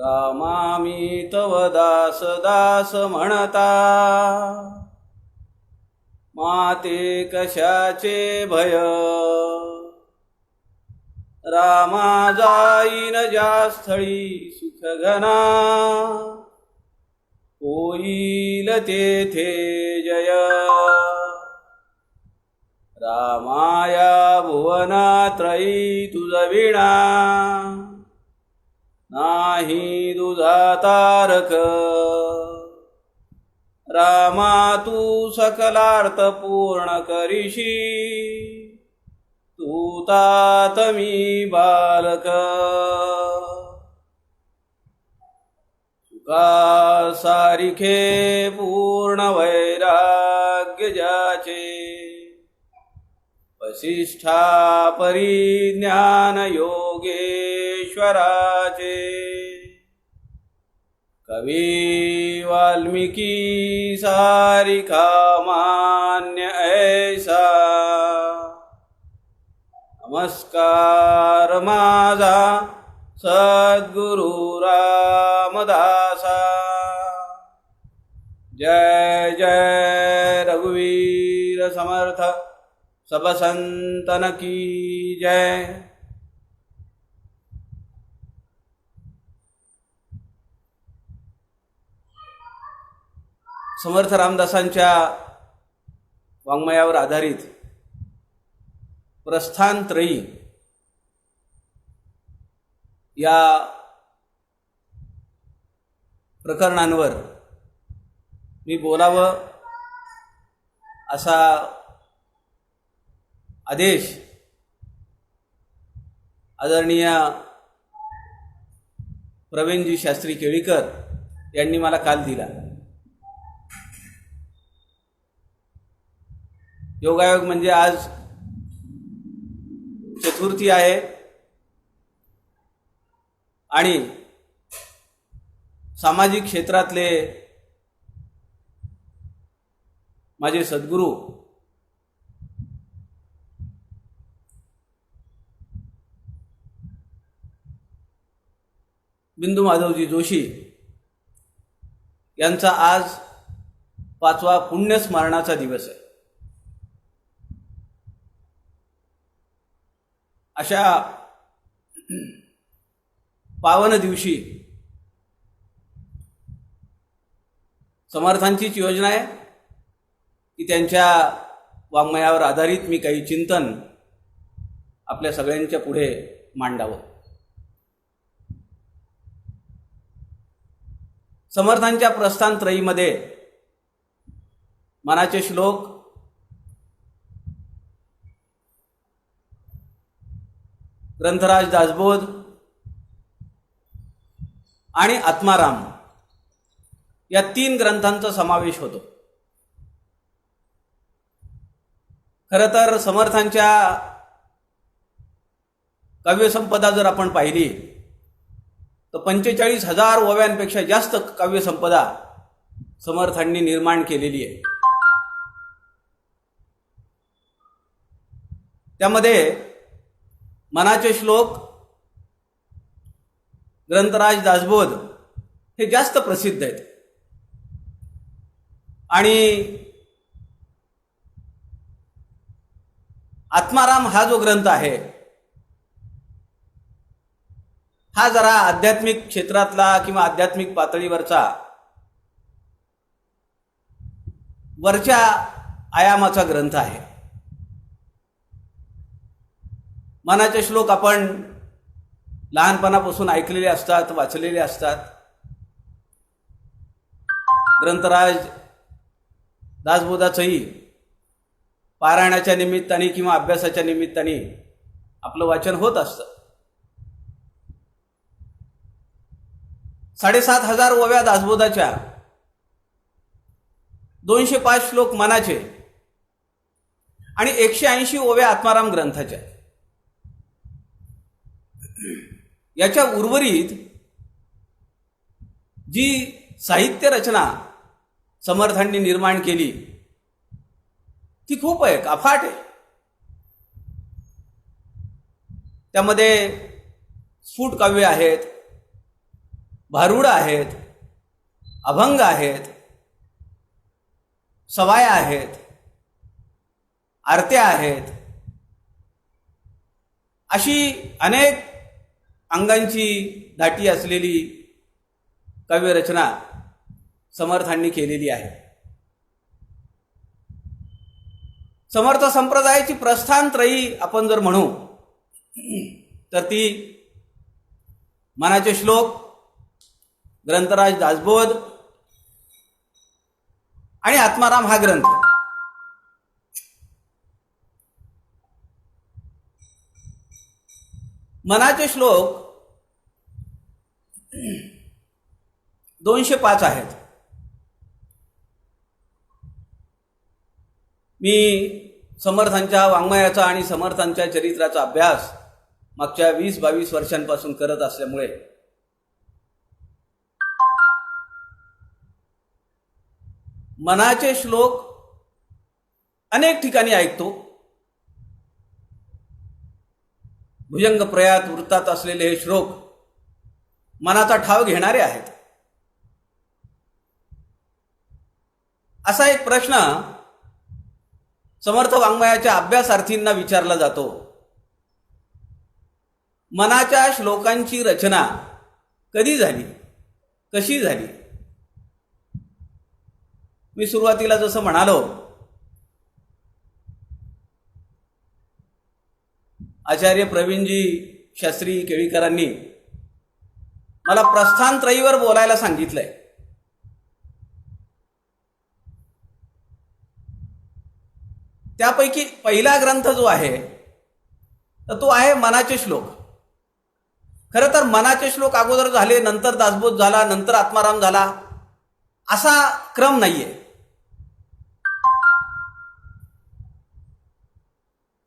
रामामी तव दास दास म्हणता, माते कशाचे भय. रामा जाईन ज्या स्थळी सुख घना, होईल तेथे जय. रामाया भुवनात्रयी तुझ विणा, नाही तुझा तारक. रामा तू सकलार्थ पूर्ण करीशी, तू तात मी बालक. सुखा सारिखे पूर्ण वैराग्य ज्याचे, वसिष्ठा परिज्ञान योगेश्वराचे. कवी वाल्मिकी सारिखा मान्य ऐसा, नमस्कार माझा सद्गुरु रामदासा. जय जय रघुवीर समर्थ, सब संतन की जय. समर्थ रामदासांच्या वाङ्मयावर आधारित प्रस्थानत्रयी या प्रकरणांवर मी बोलावं असा आदेश आदरणीय प्रवीणजी शास्त्री केळीकर यांनी मला काल दिला. योगायोग म्हणजे आज चतुर्थी आहे आणि सामाजिक क्षेत्रातले माझे सद्गुरू बिंदू माधवजी जोशी यांचा आज 5वा पुण्यस्मरणाचा दिवस आहे. अशा पावन दिवशी समर्थांचीच योजना आहे की त्यांच्या वाङ्मयावर आधारित मी काही चिंतन आपल्या सगळ्यांच्या पुढे मांडावं. समर्थांच्या प्रस्थानत्रयीमध्ये मनाचे श्लोक ग्रंथराज दासबोध आणि आत्माराम या 3 ग्रंथांचा समावेश होतो. खरं तर समर्थांच्या काव्यसंपदा जर आपण पाहिली तर 45,000 ओव्यांपेक्षा जास्त काव्यसंपदा समर्थांनी निर्माण केलेली आहे. त्यामध्ये मनाचे श्लोक, ग्रंथराज दासबोध हे जास्त प्रसिद्ध आहेत आणि आत्माराम हा जो ग्रंथ आहे हा जरा आध्यात्मिक क्षेत्रातला किंवा आध्यात्मिक पातळीवरचा वरच्या आयामाचा ग्रंथ आहे. मनाचे श्लोक आपण लहानपणापासून ऐकलेले असतात, वाचलेले असतात. ग्रंथराज दासबोधाचंही पारायणाच्या निमित्ताने किंवा अभ्यासाच्या निमित्ताने आपलं वाचन होत असतं. 7,500 ओव्या दासबोधाच्या, 205 श्लोक मनाचे आणि 180 ओव्या आत्माराम ग्रंथाच्या. याच्या उर्वरित जी साहित्य रचना समर्थांनी निर्माण केली ती खूप आहे, अफाट आहे. त्यामध्ये स्फुट काव्य आहेत, भारुड आहेत, अभंग आहेत, सवाया आहेत, आरत्या आहेत, अशी अनेक अंगांची दाटी असलेली काव्यरचना समर्थांनी केलेली आहे. समर्थ संप्रदायाची प्रस्थानत्रयी आपण जर म्हणू तर ती मनाचे श्लोक, ग्रंथराज दासबोध आणि आत्माराम हा ग्रंथ. मनाचे श्लोक 205 आहेत. मी समर्थांच्या वाङ्मयाचा आणि समर्थांच्या चरित्राचा अभ्यास मागच्या 20-22 वर्षांपासून करत असल्यामुळे मनाचे श्लोक अनेक ठिकाणी ऐकतो. भुजंग प्रयात वृत्तात असलेले हे श्लोक मनाचा ठाव घेणारे आहेत. असा एक प्रश्न समर्थ वाङ्मयाच्या अभ्यासार्थींना विचारला जातो. मनाच्या श्लोकांची रचना कधी झाली, कशी झाली? मी सुरुवातीला जसं म्हणालो, आचार्य प्रवीणजी शास्त्री केळीकरांनी मला प्रस्थानत्रयीवर बोलायला सांगितलंय. त्यापैकी पहिला ग्रंथ जो आहे तर तो आहे मनाचे श्लोक. खरं तर मनाचे श्लोक अगोदर झाले, नंतर दासबोध झाला, नंतर आत्माराम झाला, असा क्रम नाहीये.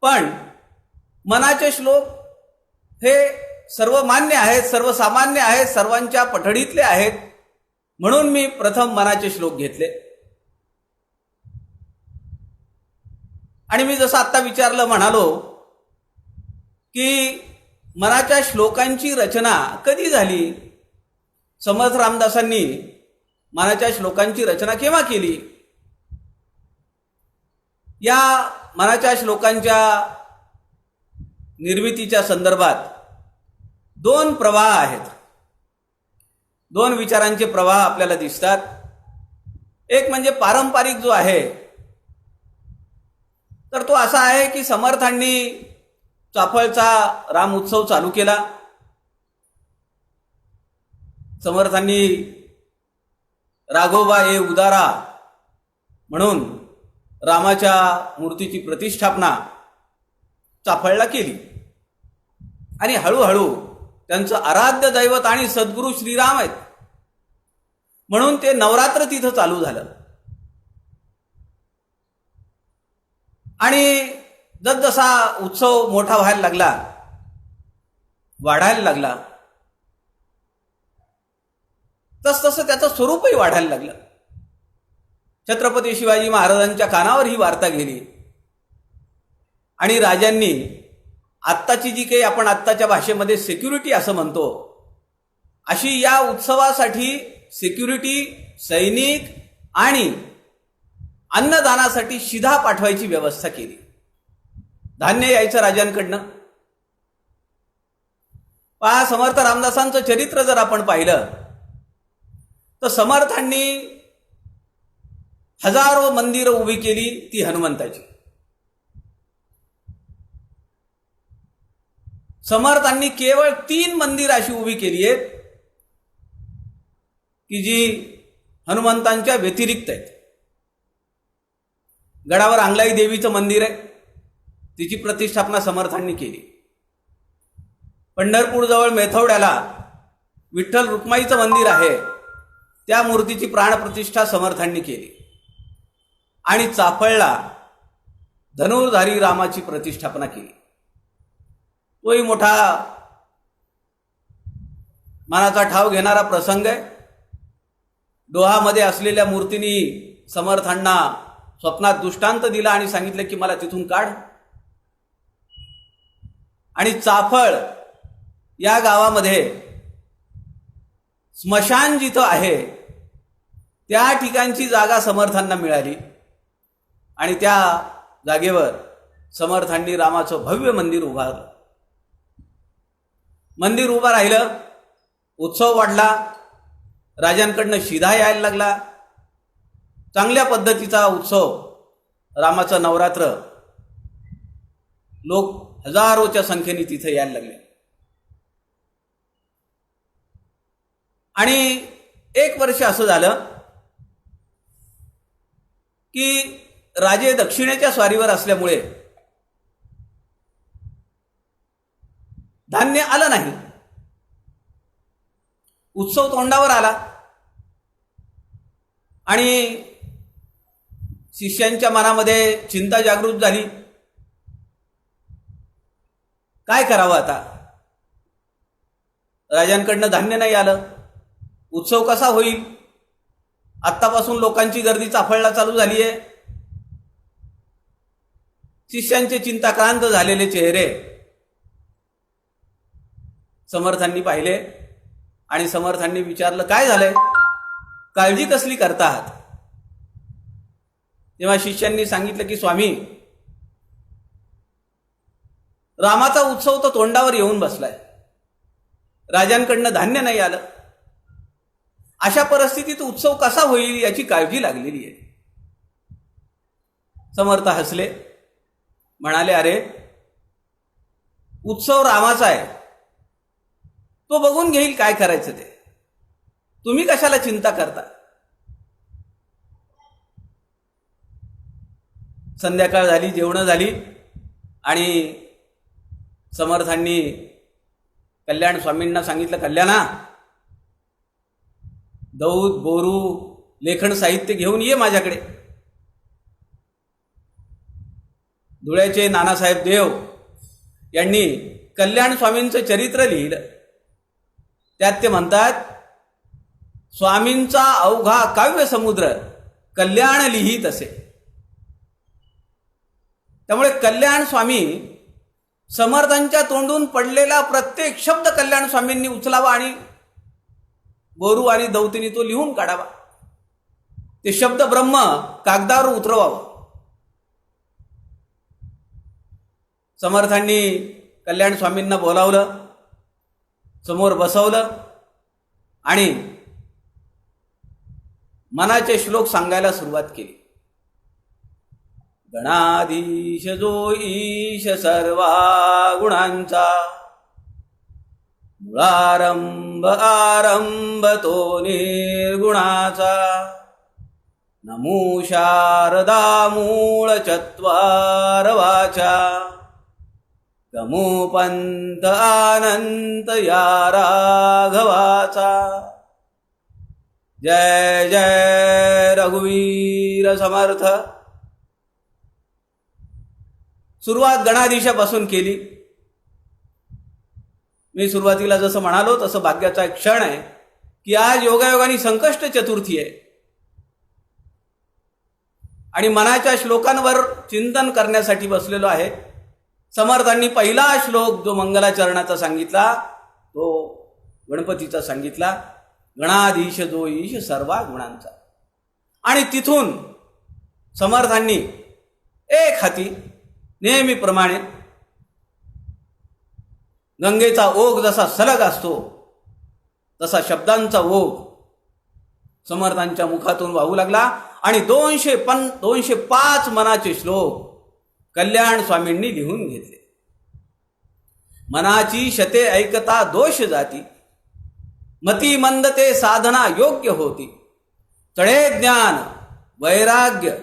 पण मनाचे श्लोक हे सर्वमान्य आहेत, सर्वसामान्य आहेत, सर्वांच्या पठडीतले आहेत, म्हणून मी प्रथम मनाचे श्लोक घेतले. आणि मी जसं आत्ता विचारलं म्हणालो की मनाच्या श्लोकांची रचना कधी झाली, समर्थ रामदासांनी मनाच्या श्लोकांची रचना केव्हा केली? या मनाच्या श्लोकांच्या निर्मितीच्या संदर्भात दोन प्रवाह आहेत, दोन विचारांचे प्रवाह आपल्याला दिसतात. एक म्हणजे पारंपरिक जो आहे तर तो असा आहे की समर्थांनी चाफळचा राम उत्सव चालू केला. समर्थांनी राघोबा ए उदारा म्हणून रामाच्या मूर्तीची प्रतिष्ठापना चाफळला केली आणि हळूहळू त्यांचं आराध्य दैवत आणि सद्गुरू श्रीराम आहेत म्हणून ते नवरात्र तिथं चालू झालं. आणि जसजसा उत्सव मोठा व्हायला लागला, वाढायला लागला, तसतसं त्याचं स्वरूपही वाढायला लागलं. छत्रपती शिवाजी महाराजांच्या कानावर ही वार्ता गेली आणि राजांनी आत्ताची जी काही आपण आत्ताच्या भाषेमध्ये सिक्युरिटी असं म्हणतो, अशी या उत्सवासाठी सिक्युरिटी, सैनिक आणि अन्नदानासाठी शिधा पाठवायची व्यवस्था केली. धान्य यायचं राजांकडनं. पहा, समर्थ रामदासांचं चरित्र जर आपण पाहिलं तर समर्थांनी हजारो मंदिरं उभी केली, ती हनुमंताची. समर्थांनी केवळ 3 मंदिर अशी उभी केली आहेत की जी हनुमंतांच्या व्यतिरिक्त आहेत. गडावर अंगलाई देवीचं मंदिर आहे, तिची प्रतिष्ठापना समर्थांनी केली. पंढरपूरजवळ मेथवड्याला विठ्ठल रुक्माईचं मंदिर आहे, त्या मूर्तीची प्राणप्रतिष्ठा समर्थांनी केली. आणि चाफळला धनुर्धारी रामाची प्रतिष्ठापना केली. तोही मोठा मनाचा ठाव घेणारा प्रसंग आहे. डोहामध्ये असलेल्या मूर्तींनी समर्थांना स्वप्नात दृष्टांत दिला आणि सांगितलं की मला तिथून काढ. आणि चाफळ या गावामध्ये स्मशान जिथं आहे त्या ठिकाणची जागा समर्थांना मिळाली आणि त्या जागेवर समर्थांनी रामाचं भव्य मंदिर उभारलं. मंदिर उभं राहिलं, उत्सव वाढला, राजांकडनं शिधा यायला लागला. चांगल्या पद्धतीचा उत्सव, रामाचं नवरात्र, लोक हजारोच्या संख्येने तिथे यायला लागले. आणि एक वर्ष असं झालं की राजे दक्षिणेच्या स्वारीवर असल्यामुळे धान्य आलं नाही. उत्सव तोंडावर आला आणि शिष्यांच्या मनामध्ये चिंता जागृत झाली. काय करावं आता? राजांकडनं धान्य नाही आलं, उत्सव कसा होईल? आत्तापासून लोकांची गर्दी चाफळला चालू झाली आहे. शिष्यांचे चिंताक्रांत झालेले चेहरे समर्थांनी पाहिले आणि समर्थांनी विचारलं, काय झालंय? काळजी कसली करता आहात? तेव्हा शिष्यांनी सांगितलं की स्वामी, रामाचा उत्सव तर तोंडावर येऊन बसलाय, राजांकडनं धान्य नाही आलं. अशा परिस्थितीत उत्सव कसा होईल याची काळजी लागलेली आहे. समर्थ हसले, म्हणाले, अरे उत्सव रामाचा आहे, तो बघून घेईल काय करायचं ते, तुम्ही कशाला चिंता करता? संध्याकाळ झाली, जेवणं झाली आणि समर्थांनी कल्याण स्वामींना सांगितलं, कल्याणा, दौत, बोरू, लेखन साहित्य घेऊन ये माझ्याकडे. धुळ्याचे नानासाहेब देव यांनी कल्याण स्वामींचं चरित्र लिहिलं. त्यात ते म्हणतात, स्वामींचा अवघा काव्य समुद्र कल्याण लिहित असे. त्यामुळे कल्याण स्वामी, समर्थांच्या तोंडून पडलेला प्रत्येक शब्द कल्याण स्वामींनी उचलावा आणि बोरू आणि दौतीने तो लिहून काढावा. ते शब्द ब्रह्म कागदावर उतरवावं. समर्थांनी कल्याण स्वामींना बोलावलं, समोर बसवलं आणि मनाचे श्लोक सांगायला सुरुवात केली. गणाधीश जो ईश सर्वा गुणांचा, मूळारंभ आरंभ तो निर्गुणाचा. नमो शारदा मूळ चत्वार वाचा, गमो पंथ अनंत या राघवाचा. जय जय रघुवीर समर्थ. सुरुवात गणाधीशापासून केली. मी सुरुवातीला जसं म्हणालो तसं भाग्याचा एक क्षण आहे की आज योगायोगाने संकष्ट चतुर्थी आहे आणि मनाच्या श्लोकांवर चिंतन करण्यासाठी बसलेलो आहे. समर्थांनी पहिला श्लोक जो मंगलाचरणाचा सांगितला तो गणपतीचा सांगितला, गणाधीश जो ईश सर्वा गुणांचा. आणि तिथून समर्थांनी एक हाती नेहमीप्रमाणे गंगेचा ओघ जसा सलग असतो तसा शब्दांचा ओघ समर्थांच्या मुखातून वाहू लागला आणि 205 मनाचे श्लोक कल्याण स्वामींनी लिहून घेतले. मनाची शते ऐकता दोष जाती, मती मंदते साधना योग्य होती. तळे ज्ञान वैराग्य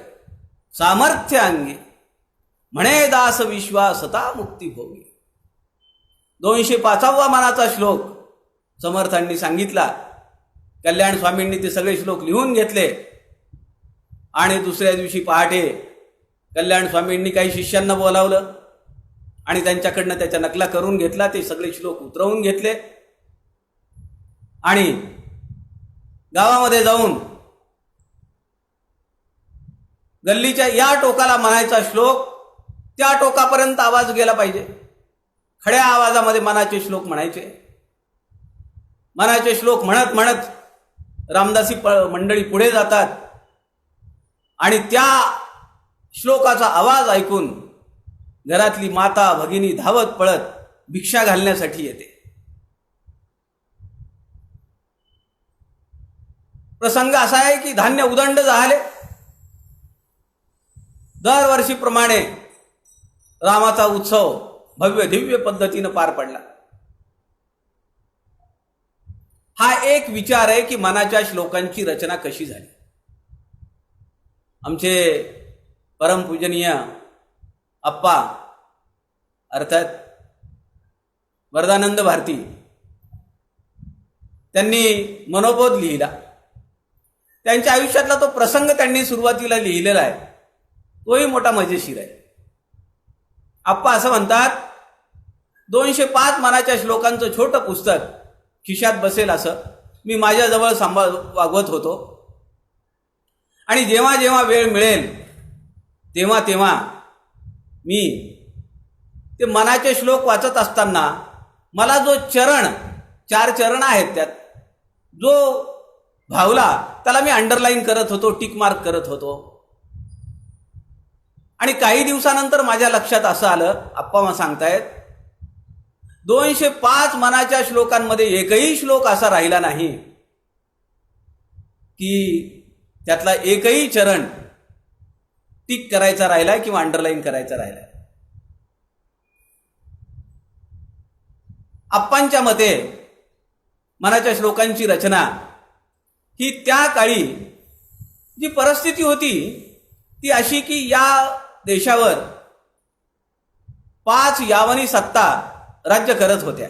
सामर्थ्य अंगी, म्हणे दास विश्वासता मुक्ती भोगी. 205वा मनाचा श्लोक समर्थांनी सांगितला. कल्याण स्वामींनी ते सगळे श्लोक लिहून घेतले आणि दुसऱ्या दिवशी पहाटे कल्याण स्वामींनी काही शिष्यांना बोलावलं आणि त्यांच्याकडनं त्याच्या नकला करून घेतला. ते सगळे श्लोक उतरवून घेतले आणि गावामध्ये जाऊन गल्लीच्या या टोकाला म्हणायचा श्लोक त्या टोकापर्यंत आवाज गेला पाहिजे. खड्या आवाजामध्ये मनाचे श्लोक म्हणायचे. मनाचे श्लोक म्हणत म्हणत रामदासी मंडळी पुढे जातात आणि त्या श्लोकाचा आवाज ऐकून घरातली माता भगिनी धावत पळत भिक्षा घालण्यासाठी येते. प्रसंग असा आहे की धान्य उदंड झाले. दरवर्षीप्रमाणे रामाचा उत्सव भव्य दिव्य पद्धतीनं पार पडला. हा एक विचार आहे की मनाच्या श्लोकांची रचना कशी झाली. आमचे परमपूजनीय अप्पा अर्थात वरदानंद भारती त्यांनी मनोबोध लिहिला. त्यांच्या आयुष्यातला तो प्रसंग त्यांनी सुरुवातीला लिहिलेला आहे, तोही मोठा मजेशीर आहे. आप्पा असं म्हणतात, 205 मनाच्या श्लोकांचं छोटं पुस्तक खिशात बसेल असं मी माझ्याजवळ वागवत होतो आणि जेव्हा जेव्हा वेळ मिळेल तेव्हा तेव्हा मी ते मनाचे श्लोक वाचत असताना मला जो 4 चरण आहेत त्यात जो भावला त्याला मी अंडरलाईन करत होतो, टिक मार्क करत होतो. आणि काही दिवसानंतर माझ्या लक्षात असं आलं, आप्पा मला सांगतायत, 205 मनाच्या श्लोकांमध्ये एकही श्लोक असा राहिला नाही की त्यातला एकही चरण टिक करायचा राहिला किंवा अंडरलाईन करायचा राहिला. आप्पांच्या मते मनाच्या श्लोकांची रचना ही त्या काळी जी परिस्थिती होती ती अशी की या देशावर 5 यावनी सत्ता राज्य करत होत्या.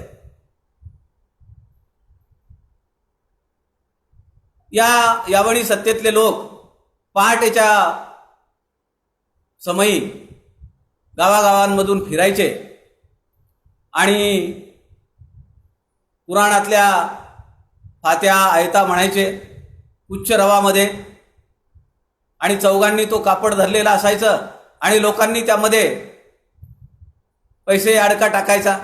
या यावनी सत्तेतले लोक पहाटेच्या समयी गावागावांमधून फिरायचे आणि पुराणातल्या फात्या आयता म्हणायचे उच्च रवामध्ये आणि चौघांनी तो कापड धरलेला असायचं आणि लोकांनी त्यामध्ये पैसे अडका टाकायचा.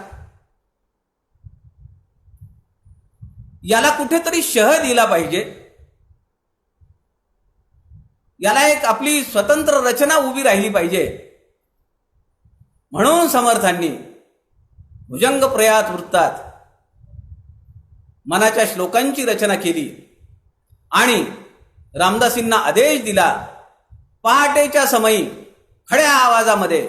याला कुठेतरी शह दिला पाहिजे, याला एक आपली स्वतंत्र रचना उभी राहिली पाहिजे म्हणून समर्थांनी भुजंग प्रयात वृत्तात मनाच्या श्लोकांची रचना केली आणि रामदासींना आदेश दिला, पहाटेच्या समयी खड्या आवाजामध्ये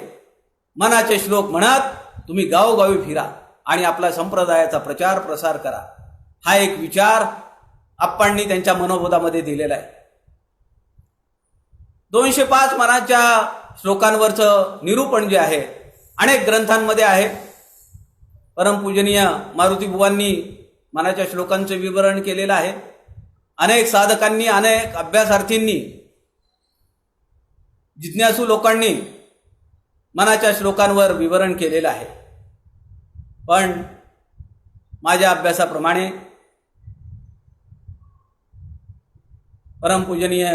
मनाचे श्लोक म्हणत तुम्ही गावोगावी फिरा आणि आपल्या संप्रदायाचा प्रचार प्रसार करा. हा एक विचार आप्पांनी त्यांच्या मनोबोधामध्ये दिलेला आहे. 205 मनाच्या श्लोकांवरचं निरूपण जे आहे अनेक ग्रंथांमध्ये आहे. परमपूजनीय मारुतीबुवांनी मनाच्या श्लोकांचे विवरण केलेलं आहे. अनेक साधकांनी, अनेक अभ्यासार्थींनी, जिज्ञासू लोकांनी मनाच्या श्लोकांवर विवरण केलेलं आहे. पण माझ्या अभ्यासाप्रमाणे परमपूजनीय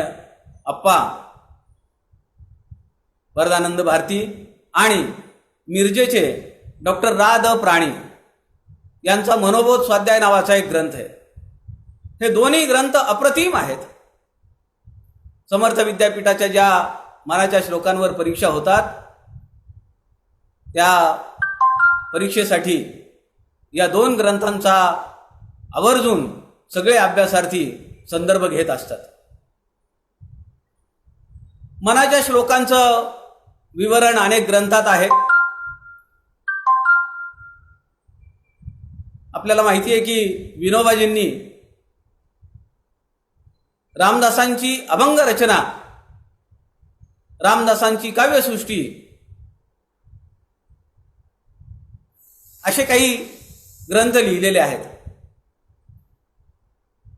अप्पा वरदानंद भारती आणि मिरजेचे डॉक्टर रा द प्राणी यांचा मनोबोध स्वाध्याय नावाचा एक ग्रंथ आहे. हे दोन्ही ग्रंथ अप्रतिम आहेत. समर्थ विद्यापीठाच्या ज्या मनाच्या श्लोकांवर परीक्षा होतात त्या परीक्षेसाठी या 2 ग्रंथांचा आवर्जून सगळे अभ्यासार्थी संदर्भ घेत असतात. मनाच्या श्लोकांचं विवरण अनेक ग्रंथात आहे. आपल्याला माहिती आहे की विनोबाजींनी रामदासांची अभंग रचना, रामदासांची काव्यसृष्टी असे काही ग्रंथ लिहिलेले आहेत.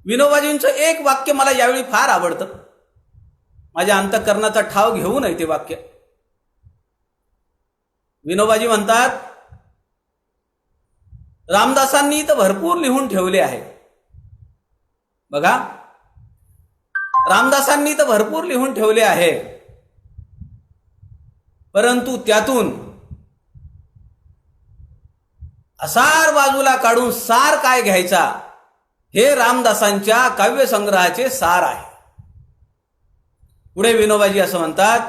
विनोबाजींचं एक वाक्य मला यावेळी फार आवडतं. माझ्या अंतःकरणाचा ठाव घेऊ नये ते वाक्य. विनोबाजी म्हणतात, रामदासांनी तर भरपूर लिहून ठेवले आहे. बघा, रामदासांनी तर भरपूर लिहून ठेवले आहे, परंतु त्यातून असार बाजूला काढून सार काय घ्यायचा हे रामदासांच्या काव्यसंग्रहाचे सार आहे. पुढे विनोबाजी असं म्हणतात,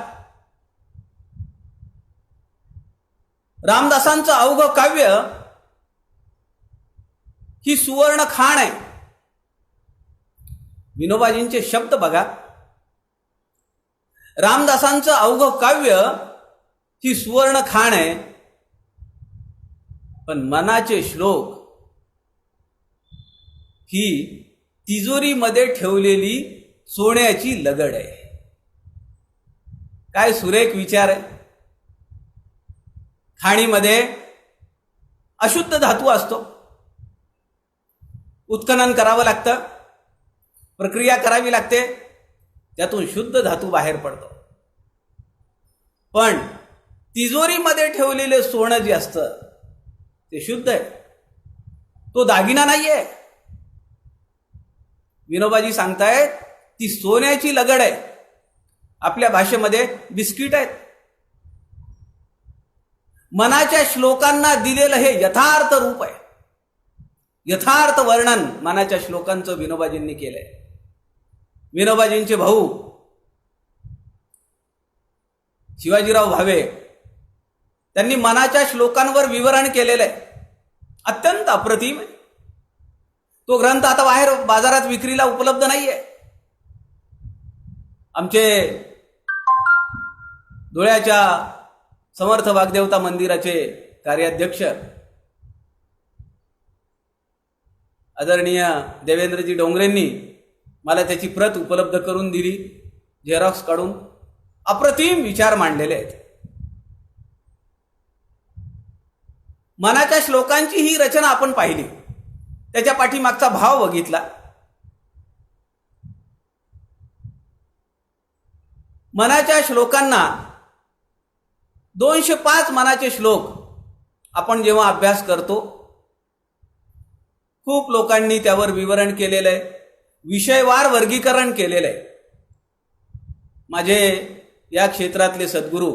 रामदासांचं अवघं काव्य ही सुवर्ण खाण आहे. विनोबाजींचे शब्द बघा, रामदासांचं अवघं काव्य ही सुवर्ण खाण आहे, पण मनाचे श्लोक ही तिजोरीमध्ये ठेवलेली सोन्याची लगड आहे. काय सुरेख विचार आहे. खाणीमध्ये अशुद्ध धातू असतो, उत्खनन करावं लागतं, प्रक्रिया करावी लागते, त्यातून शुद्ध धातू बाहेर पडतो. पण तिजोरीमध्ये ठेवलेले सोनं जे असतं ते शुद्ध आहे, तो दागिना नाहीये. विनोबाजी सांगतायत ती सोन्याची लगड आहे. आपल्या भाषेमध्ये बिस्किट आहेत. मनाच्या श्लोकांना दिलेलं हे यथार्थ रूप आहे. यथार्थ वर्णन मनाच्या श्लोकांचं विनोबाजींनी केलंय. विनोबाजींचे भाऊ शिवाजीराव भावे त्यांनी मनाच्या श्लोकांवर विवरण केलेलं आहे. अत्यंत अप्रतिम आहे. तो ग्रंथ आता बाहेर बाजारात विक्रीला उपलब्ध नाहीये. आमचे धुळ्याच्या समर्थ वाग्देवता मंदिराचे कार्याध्यक्ष आदरणीय देवेंद्रजी डोंगरेंनी मला त्याची प्रत उपलब्ध करून दिली, झेरॉक्स काढून. अप्रतिम विचार मांडलेले आहेत. मनाच्या श्लोकांची ही रचना आपण पाहिली, त्याच्या पाठीमागचा भाव बघितला. मनाच्या श्लोकांना 205 मनाचे श्लोक आपण जेव्हा अभ्यास करतो, खूप लोकांनी त्यावर विवरण केलेलं आहे, विषयवार वर्गीकरण केलेलं आहे. माझे या क्षेत्रातले सद्गुरू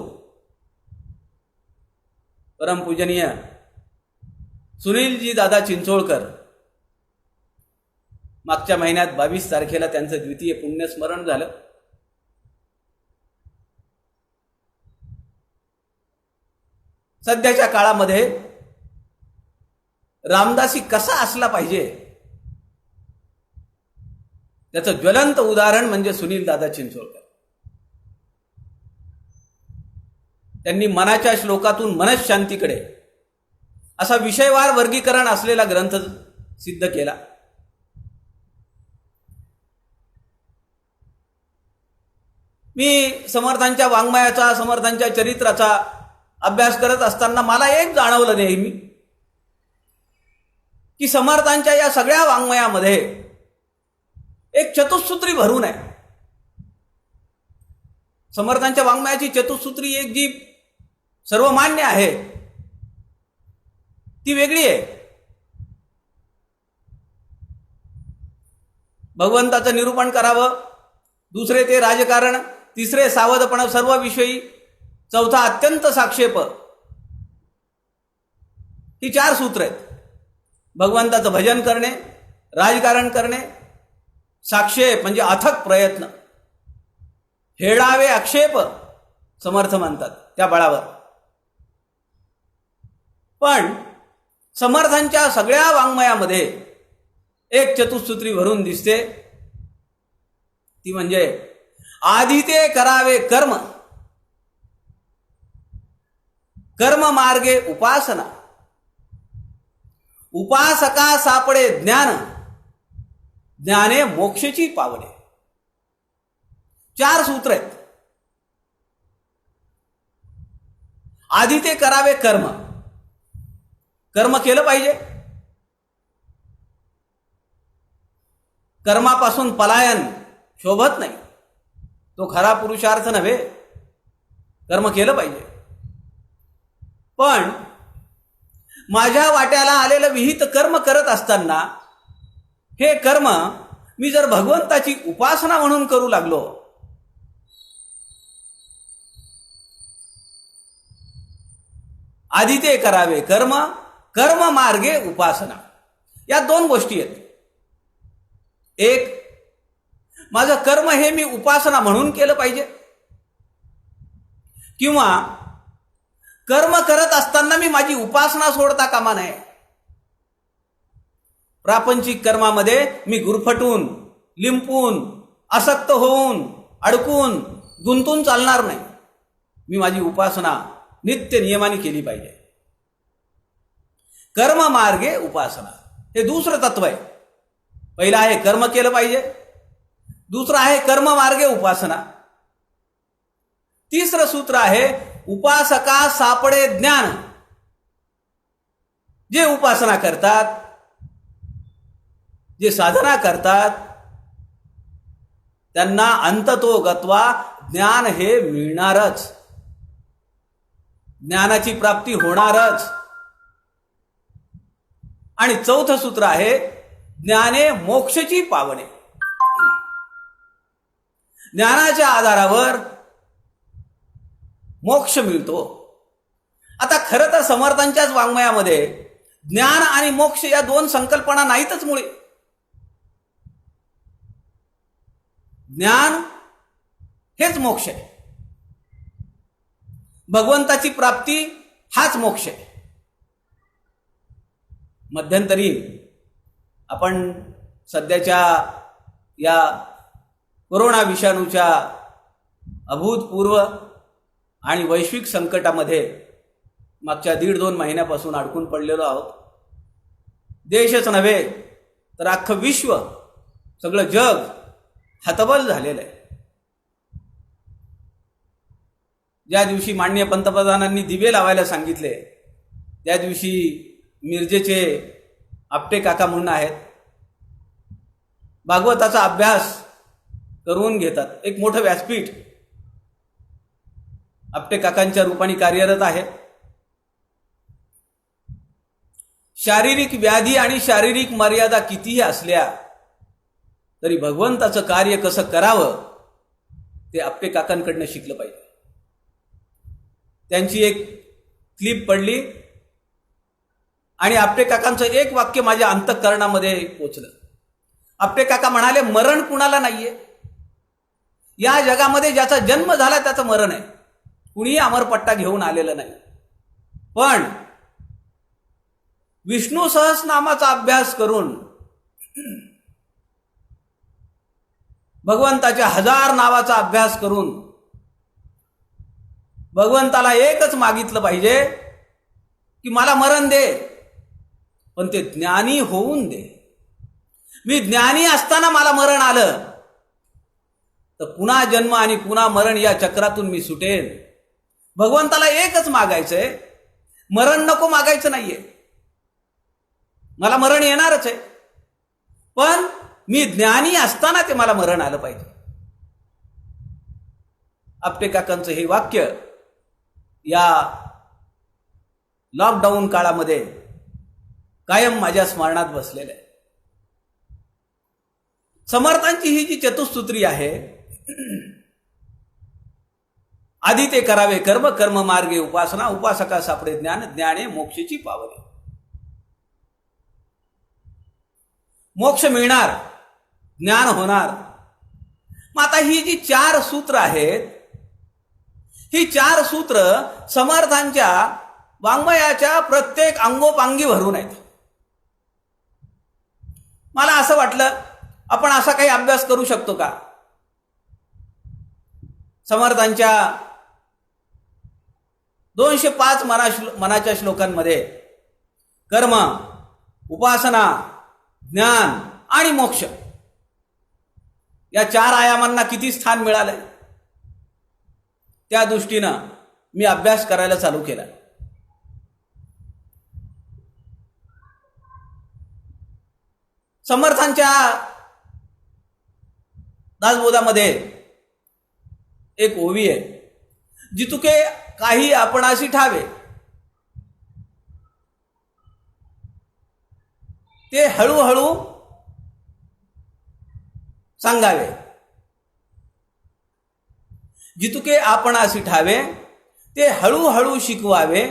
परमपूजनीय सुनीलजी दादा चिंचोळकर, मागच्या महिन्यात 22 तारखेला त्यांचं द्वितीय पुण्यस्मरण झालं. सध्याच्या काळामध्ये रामदासी कसा असला पाहिजे त्याचं ज्वलंत उदाहरण म्हणजे सुनील दादा चिंचोळकर. त्यांनी मनाच्या श्लोकातून मनःशांतीकडे असा विषयवार वर्गीकरण असलेला ग्रंथ सिद्ध केला. मी समर्थांच्या वाङ्मयाचा, समर्थांच्या चरित्राचा अभ्यास करत असताना मला एक जाणवलं नेहमी की समर्थांच्या या सगळ्या वाङ्मयामध्ये एक चतुसूत्री भरून आहे. समर्थांच्या वाङ्मयाची चतुसूत्री एक जी सर्वमान्य आहे ती वेगळी आहे. भगवंताचं निरूपण करावं, दुसरे ते राजकारण, तिसरे सावधपण सर्व विषयी, चौथा अत्यंत साक्षेप, ही 4 सूत्र आहेत. भगवंताचं भजन करणे, राजकारण करणे, साक्षेप म्हणजे अथक प्रयत्न, हेळावे आक्षेप समर्थ म्हणतात त्या बळावर. पण समर्थांच्या सगळ्या वाङ्मयामध्ये एक चतुसूत्री भरून दिसते, ती म्हणजे आधी ते करावे कर्म, कर्म मार्गे उपासना, उपासका सापडे ज्ञान, ज्ञाने मोक्षची पावले. 4 सूत्र आहेत. आधी ते करावे कर्म, कर्म केलं पाहिजे. कर्मापासून पलायन शोभत नाही, तो खरा पुरुषार्थ नव्हे. कर्म केलं पाहिजे. पण माझ्या वाट्याला आलेलं विहित कर्म करत असताना हे कर्म मी जर भगवंताची उपासना म्हणून करू लागलो, आधी ते करावे कर्म, कर्म मार्गे उपासना, या 2 गोष्टी आहेत. एक, माझं कर्म हे मी उपासना म्हणून केलं पाहिजे, किंवा कर्म करत असताना मी माझी उपासना सोडता कामा नये. प्रापंचिक कर्मामध्ये मी गुरफटून, लिंपून, आसक्त होऊन, अडकून, गुंतून चालणार नाही. मी माझी उपासना नित्य नियमाने केली पाहिजे. कर्म मार्गे उपासना हे दुसरं तत्व आहे. पहिलं आहे कर्म केलं पाहिजे, दुसरं आहे कर्म मार्गे उपासना. तिसरं सूत्र आहे उपासका सापडे ज्ञान. जे उपासना करतात, जे साधना करतात, त्यांना अंततो गत्वा ज्ञान हे मिळणारच, ज्ञानाची प्राप्ती होणारच. आणि चौथं सूत्र आहे ज्ञाने मोक्षची पावणे. ज्ञानाच्या आधारावर मोक्ष मिळतो. आता खरं तर समर्थांच्याच वाङ्मयामध्ये ज्ञान आणि मोक्ष या दोन संकल्पना नाहीतच मुळे. ज्ञान हेच मोक्ष आहे, भगवंताची प्राप्ती हाच मोक्ष आहे. मध्यंतरी आपण सध्याच्या या कोरोना विषाणूच्या अभूतपूर्व आणि वैश्विक संकटामध्ये मागच्या 1.5-2 महिन्यापासून अडकून पडलेलो आहोत. देशच नव्हे तर अख्खं विश्व, सगळं जग हतबल झालेलं आहे. ज्या दिवशी माननीय पंतप्रधानांनी दिवे लावायला सांगितले, त्या दिवशी मिरजेचे आपटे काका म्हणून आहेत, भागवताचा अभ्यास करून घेतात. एक मोठं व्यासपीठ आपटे काकांच्या रूपाने कार्यरत आहे. शारीरिक व्याधी आणि शारीरिक मर्यादा कितीही असल्या तरी भगवंताचं कार्य कसं करावं ते आपटे काकांकडनं शिकलं पाहिजे. त्यांची एक क्लिप पडली आणि आपटे काकांचं एक वाक्य माझ्या अंतःकरणामध्ये पोचलं. आपटे काका म्हणाले, मरण कुणाला नाहीये. या जगामध्ये ज्याचा जन्म झाला त्याचं मरण आहे, कुणीही अमरपट्टा घेऊन आलेलं नाही. पण विष्णू सहस्रनामाचा अभ्यास करून, भगवंताच्या 1000 नावाचा अभ्यास करून भगवंताला एकच मागितलं पाहिजे की मला मरण दे, पण ते ज्ञानी होऊन दे. मी ज्ञानी असताना मला मरण आलं तर पुन्हा जन्म आणि पुन्हा मरण या चक्रातून मी सुटेन. भगवंताला एकच मागायचंय, मरण नको मागायचं नाहीये. मला मरण येणारच आहे, पण मी ज्ञानी असताना ते मला मरण आलं पाहिजे. आपटे काकांचं हे वाक्य या लॉकडाऊन काळामध्ये कायम माझ्या स्मरणात बसलेलं आहे. समर्थांची ही जी चतुसूत्री आहे, आधी ते करावे कर्म, कर्म मार्गे उपासना, उपासका सापडे ज्ञान, ज्ञाने मोक्षची पावले. मोक्ष मिळणार, ज्ञान होणार. मग आता ही जी 4 सूत्र आहेत, ही 4 सूत्र समर्थांच्या वाङ्मयाच्या प्रत्येक अंगोपांगी भरून आहेत. मला असं वाटलं, आपण असा काही अभ्यास करू शकतो का? समर्थांच्या 205 मनाच्या श्लोकांमध्ये कर्म, उपासना, ज्ञान आणि मोक्ष या 4 आयामांना किती स्थान मिळालंय, त्या दृष्टीनं मी अभ्यास करायला चालू केला. समर्थांच्या दासबोधामध्ये एक ओवी आहे, जितुके काही आपणाशी ठावे ते हळूहळू सांगावे. जितुके आपणाशी ठावे ते हळूहळू शिकवावे.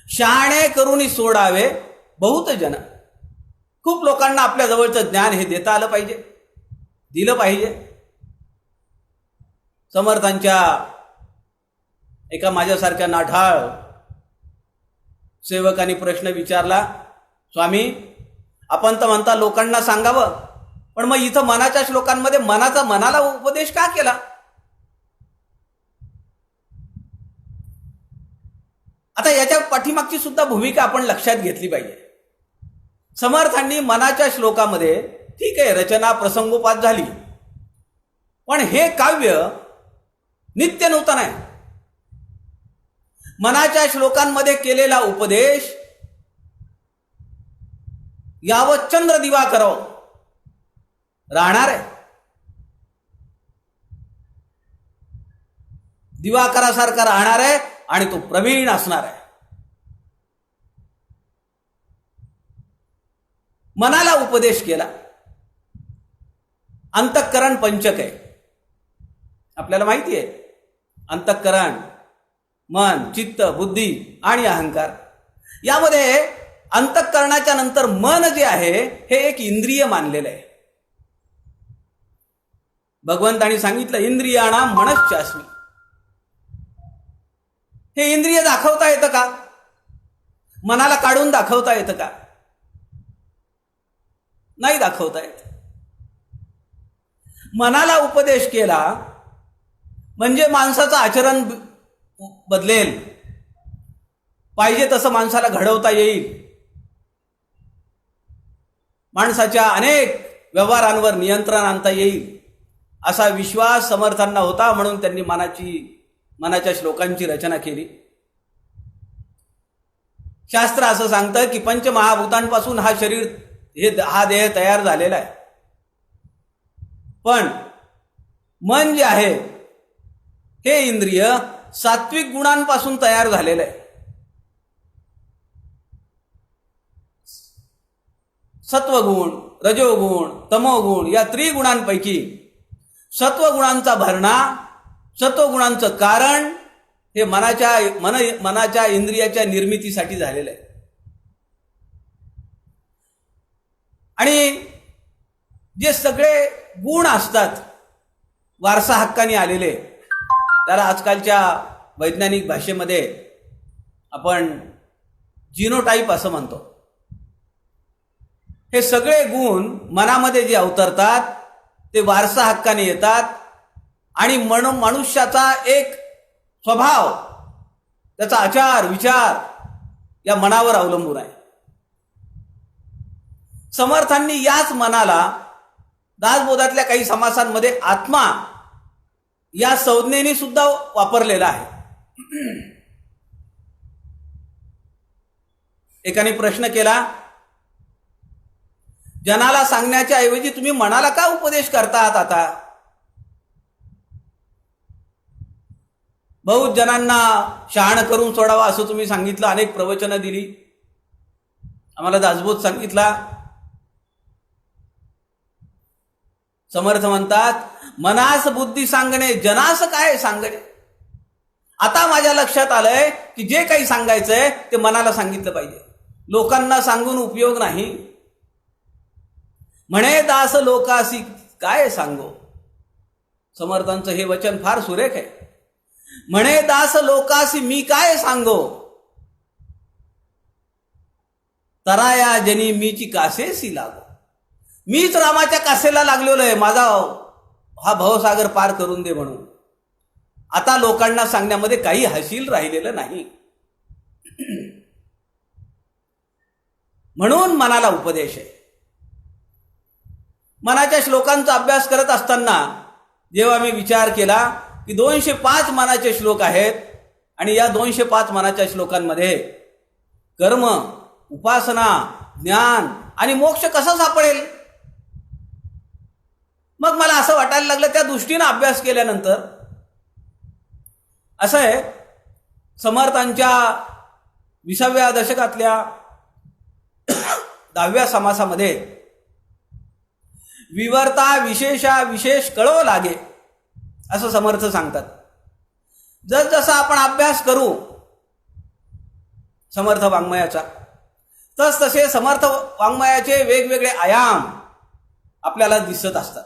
शहाणे करून सोडावे बहुत जन. खूप लोकांना आपल्या जवळचं ज्ञान हे देता आलं पाहिजे, दिलं पाहिजे. समर्थांच्या एका माझ्यासारख्या नाठाळ सेवकाने प्रश्न विचारला, स्वामी आपण तर म्हणता लोकांना सांगावं, पण मग इथं मनाच्या श्लोकांमध्ये मनाला उपदेश का केला? आता याच्या पाठीमागची सुद्धा भूमिका आपण लक्षात घेतली पाहिजे. समर्थांनी मनाच्या श्लोकामध्ये ठीक आहे रचना प्रसंगोपात झाली, पण हे काव्य नित्य नूतन आहे. मनाच्या श्लोकांमध्ये केलेला उपदेश यावत चंद्र दिवा करो राहणार आहे. दिवाकरासारखा राहणार आहे आणि तो प्रवीण असणार आहे. मनाला उपदेश केला. अंतःकरण पंचक आहे, आपल्याला माहिती आहे. अंतःकरण, मन, चित्त, बुद्धी आणि अहंकार. यामध्ये अंतःकरणाच्या नंतर मन जे आहे हे एक इंद्रिय मानलेलं आहे. भगवंतांनी सांगितलं इंद्रियाणाम मनश्चास्मी. हे इंद्रिय दाखवता येतं का? मनाला काढून दाखवता येतं का? नाही दाखवता येत. मनाला उपदेश केला म्हणजे माणसाचं आचरण बदलेल, पाहिजे तसं माणसाला घडवता येईल. माणसाच्या अनेक व्यवहारांवर नियंत्रण आणता येईल असा विश्वास समर्थांना होता, म्हणून त्यांनी मनाच्या श्लोकांची रचना केली. शास्त्र असं सांगतं की पंचमहाभूतांपासून हा देह तयार झालेला आहे. पण मन जे आहे हे इंद्रिय सात्विक गुणांपासून तयार झालेलं आहे. सत्वगुण, रजोगुण, तमोगुण या त्रिगुणांपैकी सत्वगुणांचा भरणा, सत्वगुणांचं कारण हे मनाच्या इंद्रियाच्या निर्मितीसाठी झालेलं आहे. आणि जे सगळे गुण असतात वारसा हक्काने आलेले, त्याला आजकालच्या वैज्ञानिक भाषेमध्ये आपण जिनोटाईप असं म्हणतो. हे सगळे गुण मनामध्ये जे अवतरतात ते वारसा हक्काने येतात आणि मनुष्याचा एक स्वभाव, त्याचा आचार विचार या मनावर अवलंबून आहे. समर्थांनी याच मनाला दासबोधातल्या काही समासांमध्ये आत्मा या संज्ञेने सुद्धा वापरलेला आहे. एकाने प्रश्न केला, जनाला सांगण्याच्या ऐवजी तुम्ही मनाला का उपदेश करतात? आता बहुत जणांना शहाण करून सोडावा असं तुम्ही सांगितलं, अनेक प्रवचनं दिली, आम्हाला दासबोध सांगितला. समर्थ म्हणतात मनास बुद्धी सांगणे, जनास काय सांगणे. आता माझ्या लक्षात आलंय की जे काही सांगायचंय ते मनाला सांगितलं पाहिजे, लोकांना सांगून उपयोग नाही. म्हणे दास लोकासी काय सांगो. समर्थांचं हे वचन फार सुरेख आहे. म्हणे दास लोकासी मी काय सांगो, तराया जनी मीची कासेसी लागो. मीच रामाच्या कासेला लागलेलो आहे, माझा हा भवसागर पार करून दे म्हणून. आता लोकांना सांगण्यामध्ये काही हाशील राहिलेलं नाही. म्हणून मनाला उपदेश आहे. मनाच्या श्लोकांचा अभ्यास करत असताना जेव्हा मी विचार केला की 205 मनाचे श्लोक आहेत आणि या 205 मनाच्या श्लोकांमध्ये कर्म, उपासना, ज्ञान आणि मोक्ष कसा सापडेल, मग मला असं वाटायला लागलं. त्या दृष्टीनं अभ्यास केल्यानंतर असं आहे, समर्थांच्या 20व्या दशकातल्या 10व्या समासामध्ये विवर्ता विशेषा विशेष कळो लागे असं समर्थ सांगतात. जसजसा आपण अभ्यास करू समर्थ वाङ्मयाचा तसतसे समर्थ वाङ्मयाचे वेगवेगळे आयाम आपल्याला दिसत असतात.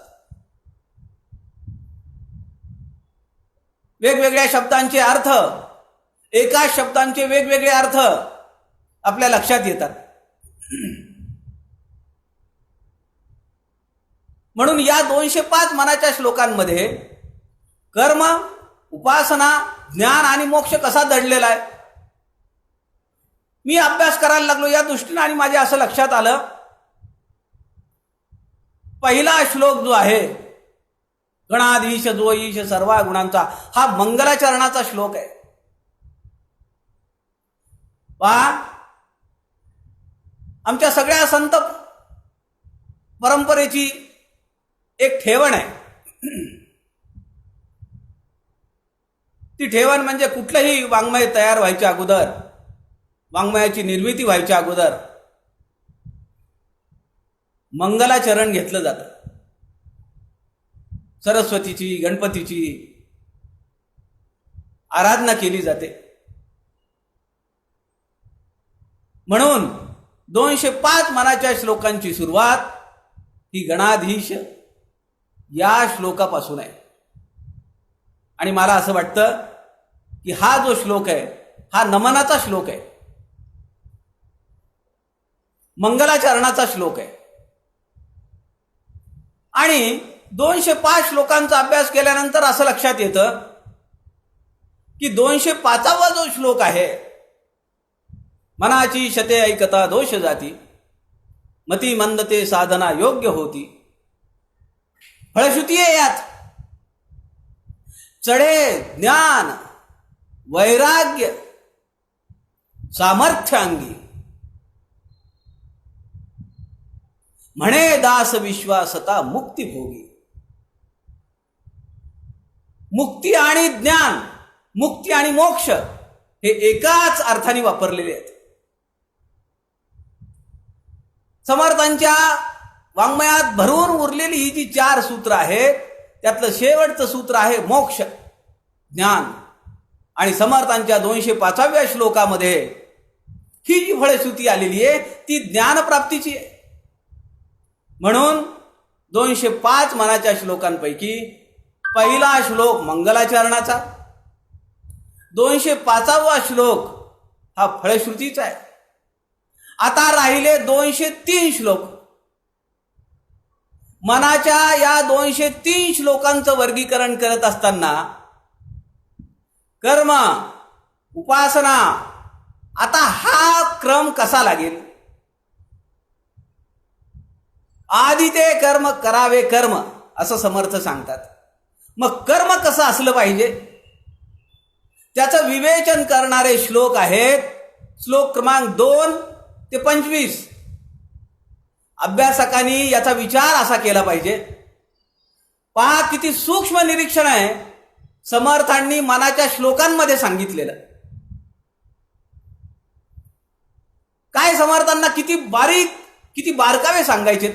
वेगवेगळ्या शब्दांचे अर्थ, एकाच शब्दांचे वेगवेगळे अर्थ आपल्या लक्षात येतात. म्हणून या 205 मनाच्या श्लोकांमध्ये कर्म, उपासना, ज्ञान आणि मोक्ष कसा दडलेला आहे. मी अभ्यास करायला लागलो या दृष्टीने आणि माझ्या असं लक्षात आलं, पहिला श्लोक जो आहे गणाधीश जो ईश सर्व गुणांचा, हा मंगलाचरणाचा श्लोक आहे. पहा, आमच्या सगळ्या संत परंपरेची एक ठेवण आहे. ती ठेवण म्हणजे कुठलंही वाङ्मय तयार व्हायच्या अगोदर, वाङ्मयाची निर्मिती व्हायच्या अगोदर मंगलाचरण घेतलं जातं. सरस्वतीची, गणपतीची आराधना केली जाते. म्हणून 205 मनाच्या श्लोकांची सुरुवात ही गणाधीश या श्लोकापासून आहे. आणि मला असं वाटतं की हा जो श्लोक आहे हा नमनाचा श्लोक आहे, मंगलाचरणाचा श्लोक आहे. आणि 205 श्लोकांचा अभ्यास केल्यानंतर असं लक्षात येतं की 205वा जो श्लोक आहे, मनाची शते ऐकता दोष जाती, मती मंदते साधना योग्य होती. फळश्रुती आहे यात. चढे ज्ञान वैराग्य सामर्थ्यांगी, म्हणे दास विश्वासता मुक्ती भोगी. मुक्ती आणि ज्ञान, मुक्ती आणि मोक्ष हे एकाच अर्थाने वापरलेले आहेत. समर्थांच्या वाङ्मयात भरून उरलेली ही जी 4 सूत्र आहेत, त्यातलं शेवटचं सूत्र आहे मोक्ष, ज्ञान. आणि समर्थांच्या 205व्या श्लोकामध्ये ही जी फळश्रुती आलेली आहे ती ज्ञानप्राप्तीची आहे. म्हणून 205 मनाच्या श्लोकांपैकी पहिला श्लोक मंगलाचरणाचा, 205वा श्लोक हा फळश्रुतीचा आहे. आता राहिले 203 श्लोक. मनाच्या या 203 श्लोकांचं वर्गीकरण करत असताना कर्म, उपासना, आता हा क्रम कसा लागेल. आधी ते कर्म करावे कर्म असं समर्थ सांगतात. मग कर्म कसं असलं पाहिजे त्याचं विवेचन करणारे श्लोक आहेत. श्लोक क्रमांक 2 ते 25. अभ्यासकांनी याचा विचार असा केला पाहिजे. पहा किती सूक्ष्म निरीक्षण आहे समर्थांनी मनाच्या श्लोकांमध्ये सांगितलेलं. काय समर्थांना किती बारीक, किती बारकावे सांगायचे.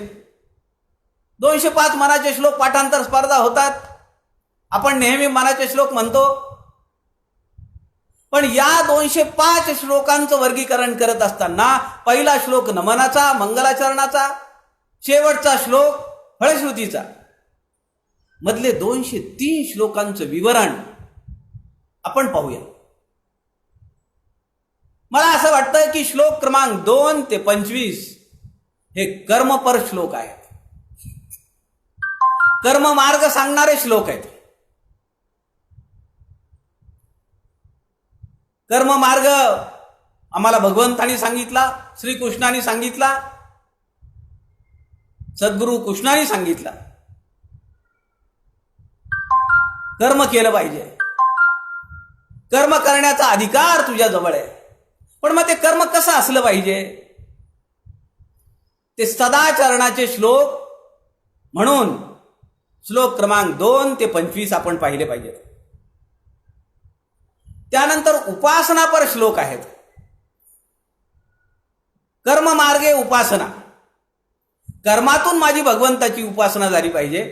205 मनाचे श्लोक पाठांतर स्पर्धा होतात. आपण नेहमी मनाचे श्लोक म्हणतो, पण या 205 श्लोकांचं वर्गीकरण करत असताना पहिला श्लोक नमनाचा, मंगलाचरणाचा, शेवटचा श्लोक फळश्रुतीचा, मधले 203 श्लोकांचं विवरण आपण पाहूया. मला असं वाटतं की श्लोक क्रमांक 2 ते 25 हे कर्मपर श्लोक आहेत. कर्म मार्ग सांगणारे श्लोक आहेत. कर्म मार्ग आम्हाला भगवंतांनी सांगितला, श्रीकृष्णाने सांगितला, सद्गुरु कृष्णाने सांगितला. कर्म केलं पाहिजे. कर्म करण्याचा अधिकार तुझ्या जवळ आहे. पण मग ते कर्म कसं असलं पाहिजे. ते सदाचरणाचे श्लोक म्हणून श्लोक क्रमांक 2 ते 25 आपण पाहिले पाहिजेत. त्यानंतर उपासनापर श्लोक आहेत. कर्म मार्गे उपासना, कर्मातून माझी भगवंताची उपासना झाली पाहिजे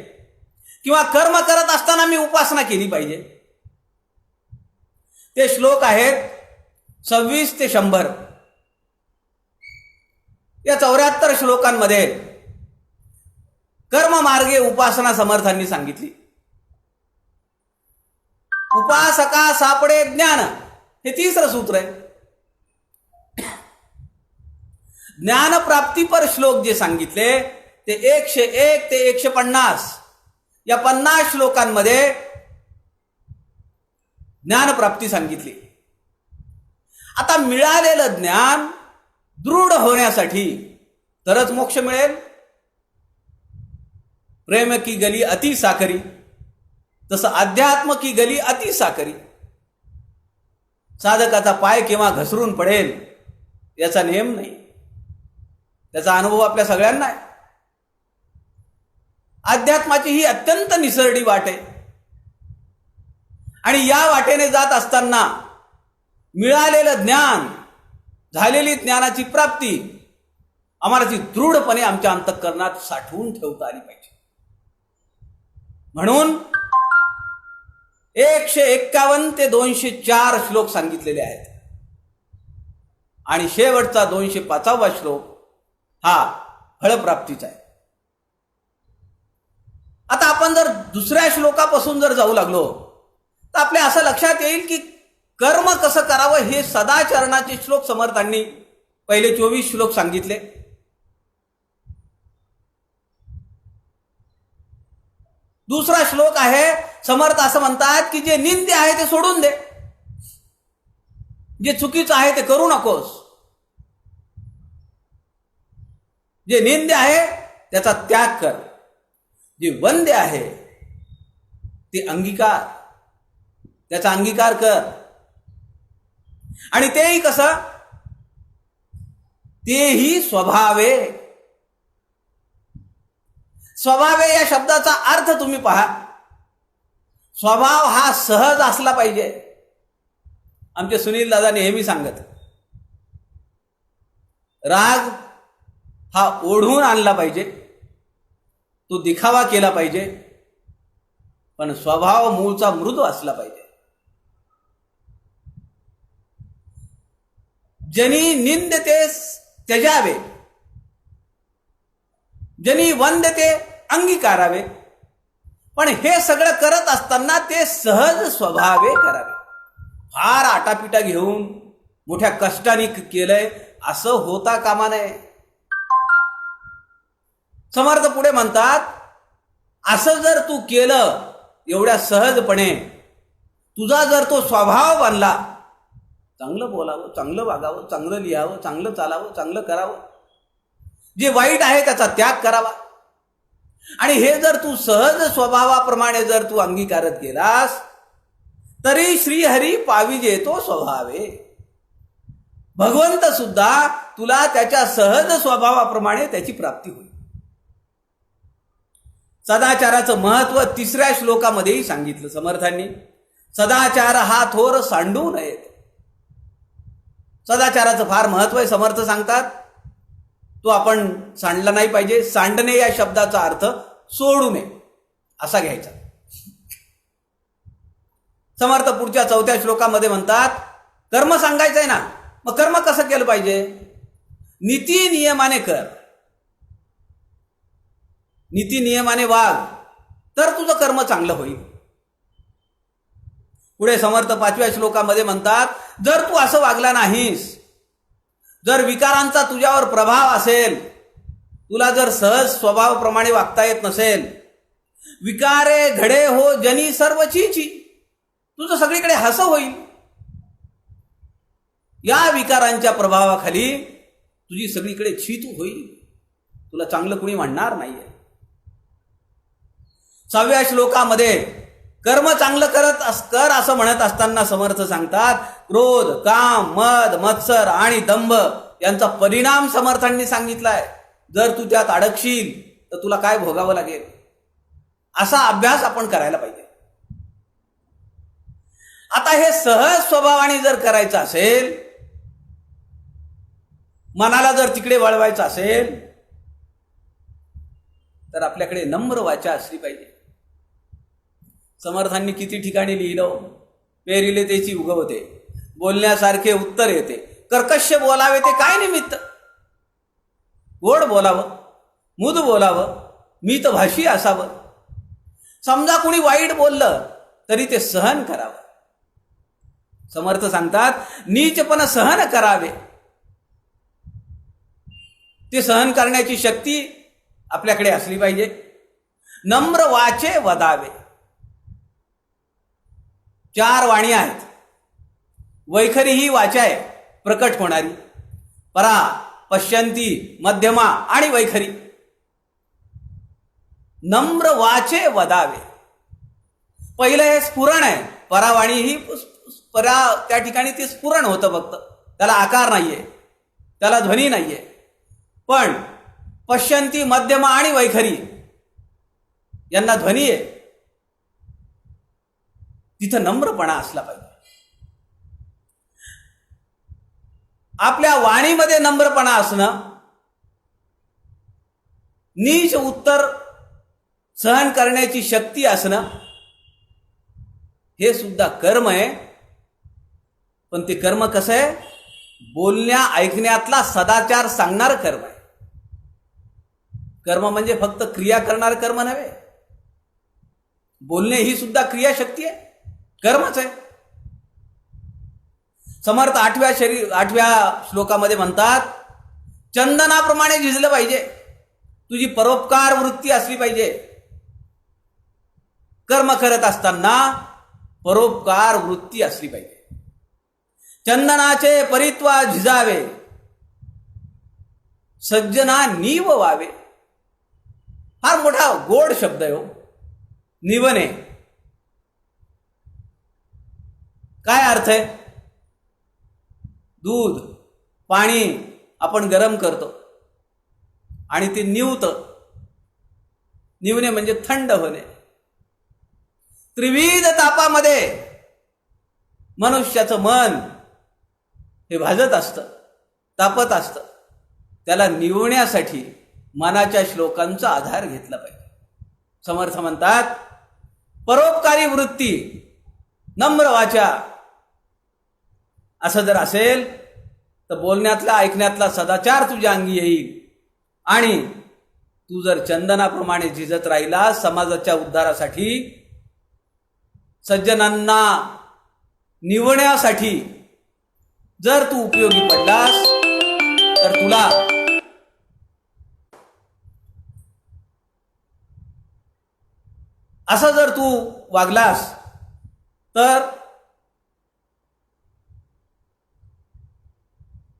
किंवा कर्म करत असताना मी उपासना केली पाहिजे. ते श्लोक आहेत 26 ते 100. या 74 श्लोकांमध्ये कर्ममार्गे उपासना समर्थांनी सांगितली. उपासका सापडे ज्ञान, हे तिसरं सूत्र आहे. ज्ञानप्राप्तीपर श्लोक जे सांगितले ते 101 ते 150, या 50 श्लोकांमध्ये ज्ञानप्राप्ती सांगितली. आता मिळालेलं ज्ञान दृढ होण्यासाठी तरच मोक्ष मिळेल. प्रेम की गली अति साखरी, तसं अध्यात्म की गली अति साखरी. साधकाचा पाय केव्हा घसरून पडेल याचा नेम नाही, त्याचा अनुभव आपल्या सगळ्यांना आहे. अध्यात्माची ही अत्यंत निसरडी वाट आहे आणि या वाटेने जात असताना मिळालेलं ज्ञान, झालेली ज्ञानाची प्राप्ती आम्हाला ती दृढपणे आमच्या अंतःकरणात साठवून ठेवता आली पाहिजे. म्हणून 151 ते 204 श्लोक सांगितलेले आहेत आणि शेवटचा 205वा श्लोक हा फळप्राप्तीचा आहे. आता आपण जर दुसऱ्या श्लोकापासून जर जाऊ लागलो तर आपल्या असं लक्षात येईल की कर्म कसं करावं हे सदाचरणाचे श्लोक समर्थांनी पहिले 24 श्लोक सांगितले. दुसरा श्लोक आहे, समर्थ असं म्हणतात की जे निंद्य आहे ते सोडून दे, जे चुकीचं आहे ते करू नकोस, जे निंद्य आहे त्याचा त्याग कर, जे वंद्य आहे ते अंगीकार, त्याचा अंगीकार कर. आणि तेही कसं, तेही स्वभावे. स्वभावे या शब्दाचा अर्थ तुम्ही पहा. स्वभाव हा सहज असला पाहिजे. आमचे सुनील दादा नेहमी सांगत, राग हा ओढून आणला पाहिजे, तो दिखावा केला पाहिजे, पण स्वभाव मूळचा मृदू असला पाहिजे. जनी निंदते त्यजावे, जनी वंदते अंगीकारावे. पण हे सगळं करत असताना ते सहज स्वभावे करावे. फार आटापिटा घेऊन मोठ्या कष्टाने केलंय असं होता कामा नये. समर्थ पुढे म्हणतात, असं जर तू केलं एवढ्या सहजपणे, तुझा जर तो स्वभाव बनला, चांगलं बोलावं, चांगलं वागावं, चांगलं लिहावं, चांगलं चालावं, चांगलं करावं, जे वाईट आहे त्याचा त्याग करावा, आणि हे जर तू सहज स्वभावाप्रमाणे जर तू अंगीकारत गेलास तरी श्रीहरी पाविजे तो स्वभावे. भगवंत सुद्धा तुला त्याच्या सहज स्वभावाप्रमाणे त्याची प्राप्ती होईल. सदाचाराचं महत्व 3ऱ्या श्लोकामध्येही सांगितलं समर्थांनी. सदाचार हा थोर सांडू नयेत. सदाचाराचं फार महत्व आहे. समर्थ सांगतात तो आपण सांडला नाही पाहिजे. सांडणे या शब्दाचा अर्थ सोडू नये असा घ्यायचा. समर्थ पुढच्या 4थ्या श्लोकामध्ये म्हणतात, कर्म सांगायचंय ना, मग कर्म कसं केलं पाहिजे? नीती नियमाने कर, नीती नियमाने वाग, तर तुझं कर्म चांगलं होईल. पुढे समर्थ 5व्या श्लोकामध्ये म्हणतात, जर तू असं वागला नाहीस, जर विकारांचा तुझ्यावर प्रभाव असेल, तुला जर सहज स्वभावाप्रमाणे वागता येत नसेल, विकारे घडे हो जनी सर्व चीची, तुझं सगळीकडे हसं होईल. या विकारांच्या प्रभावाखाली तुझी सगळीकडे छीतू होईल, तुला चांगलं कुणी म्हणणार नाहीये. 6व्या श्लोकामध्ये कर्म चांगलं कर असं म्हणत असताना समर्थ सांगतात, क्रोध, काम, मद, मत्सर आणि दंभ यांचा परिणाम समर्थांनी सांगितलाय. जर तू त्यात अडकशील तर तुला काय भोगावं लागेल, असा अभ्यास आपण करायला पाहिजे. आता हे सहज स्वभावाने जर करायचं असेल, मनाला जर तिकडे वळवायचं असेल, तर आपल्याकडे नम्र वाचा असली पाहिजे. समर्थांनी किती ठिकाणी लिहिलं, पेरिले त्याची उगवते, बोलण्यासारखे उत्तर येते, कर्कश बोलावे ते काय निमित्त. गोड बोलावं, मुद बोलावं, मितभाषी असावं. समजा कुणी वाईट बोललं तरी ते सहन करावं. समर्थ सांगतात नीचपण सहन करावे. ते सहन करण्याची शक्ती आपल्याकडे असली पाहिजे. नम्र वाचे वदावे. 4 वाणी आहेत. वैखरी ही वाचा आहे प्रकट होणारी. परा, पश्यंती, मध्यमा आणि वैखरी. नम्र वाचे वदावे. पहिलं हे स्फुरण आहे. परावाणी ही परा त्या ठिकाणी ते स्फुरण होतं फक्त. त्याला आकार नाहीये, त्याला ध्वनी नाहीये. पण पश्यंती, मध्यमा आणि वैखरी यांना ध्वनी आहे. तिथं नम्रपणा असला पाहिजे. आपल्या वाणीमध्ये नम्रपणा असणं, नीच उत्तर सहन करण्याची शक्ती असणं, हे सुद्धा कर्म आहे. पण ते कर्म कसं आहे? बोलण्या ऐकण्यातला सदाचार सांगणार कर्म आहे. कर्म म्हणजे फक्त क्रिया करणार कर्म नव्हे. बोलणे ही सुद्धा क्रियाशक्ती आहे, कर्मच आहे. समर्थ 8व्या श्लोकामध्ये म्हणतात चंदनाप्रमाणे झिजलं पाहिजे. तुझी परोपकार वृत्ती असली पाहिजे. कर्म करत असताना परोपकार वृत्ती असली पाहिजे. चंदनाचे परित्वा झिजावे, सज्जना नीव व्हावे. फार मोठा गोड शब्द आहे हो, निवने. काय अर्थ आहे? दूध, पाणी आपण गरम करतो आणि ते निवतं. निवणे म्हणजे थंड होणे. त्रिविध तापामध्ये मनुष्याचं मन हे भाजत असतं, तापत असतं. त्याला निवण्यासाठी मनाच्या श्लोकांचा आधार घेतला पाहिजे. समर्थ म्हणतात परोपकारी वृत्ती, नम्र वाचा असं जर असेल तर बोलण्यातला ऐकण्यातला सदाचार तुझ्या अंगी येईल. आणि तू जर चंदनाप्रमाणे झिजत राहिला समाजाच्या उद्धारासाठी, सज्जनांना निवण्यासाठी जर तू उपयोगी पडलास तर तुला असं जर तू वागलास तर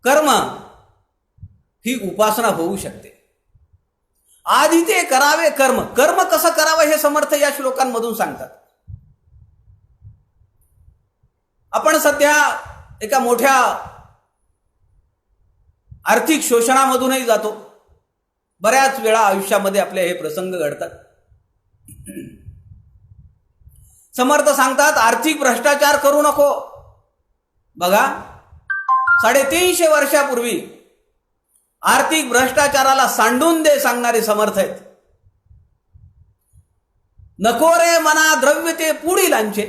कर्म ही उपासना होऊ शकते. आधी ते करावे कर्म. कर्म कसं करावं हे समर्थ या श्लोकांमधून सांगतात. आपण सध्या एका मोठ्या आर्थिक शोषणामधूनही जातो. बऱ्याच वेळा आयुष्यामध्ये आपले हे प्रसंग घडतात. समर्थ सांगतात आर्थिक भ्रष्टाचार करू नको. बघा 350 वर्षापूर्वी आर्थिक भ्रष्टाचाराला सांडून दे सांगणारे समर्थ आहेत. नको रे मना द्रव्य ते पुढीलांचे.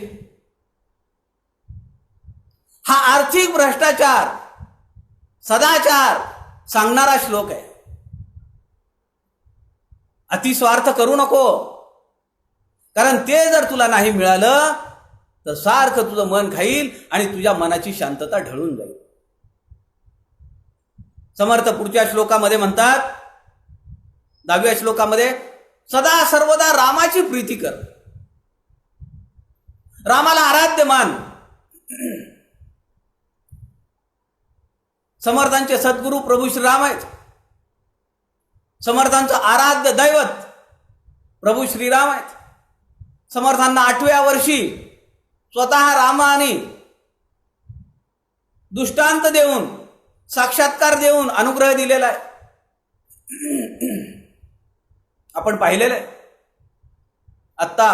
हा आर्थिक भ्रष्टाचार, सदाचार सांगणारा श्लोक आहे. अतिस्वार्थ करू नको. कारण ते जर तुला नाही मिळालं तर सारखं तुझं मन खाईल आणि तुझ्या मनाची शांतता ढळून जाईल. समर्थ पुढच्या श्लोकामध्ये म्हणतात 10व्या श्लोकामध्ये सदा सर्वदा रामाची प्रीती कर. रामाला आराध्य मान. समर्थांचे सद्गुरू प्रभू श्रीराम आहेत. समर्थांचं आराध्य दैवत प्रभू श्रीराम आहेत. समर्थांना 8व्या वर्षी स्वतः रामाने दृष्टांत देऊन, साक्षात्कार देऊन अनुग्रह दिलेला आहे. आपण पाहिलेलं आहे. आत्ता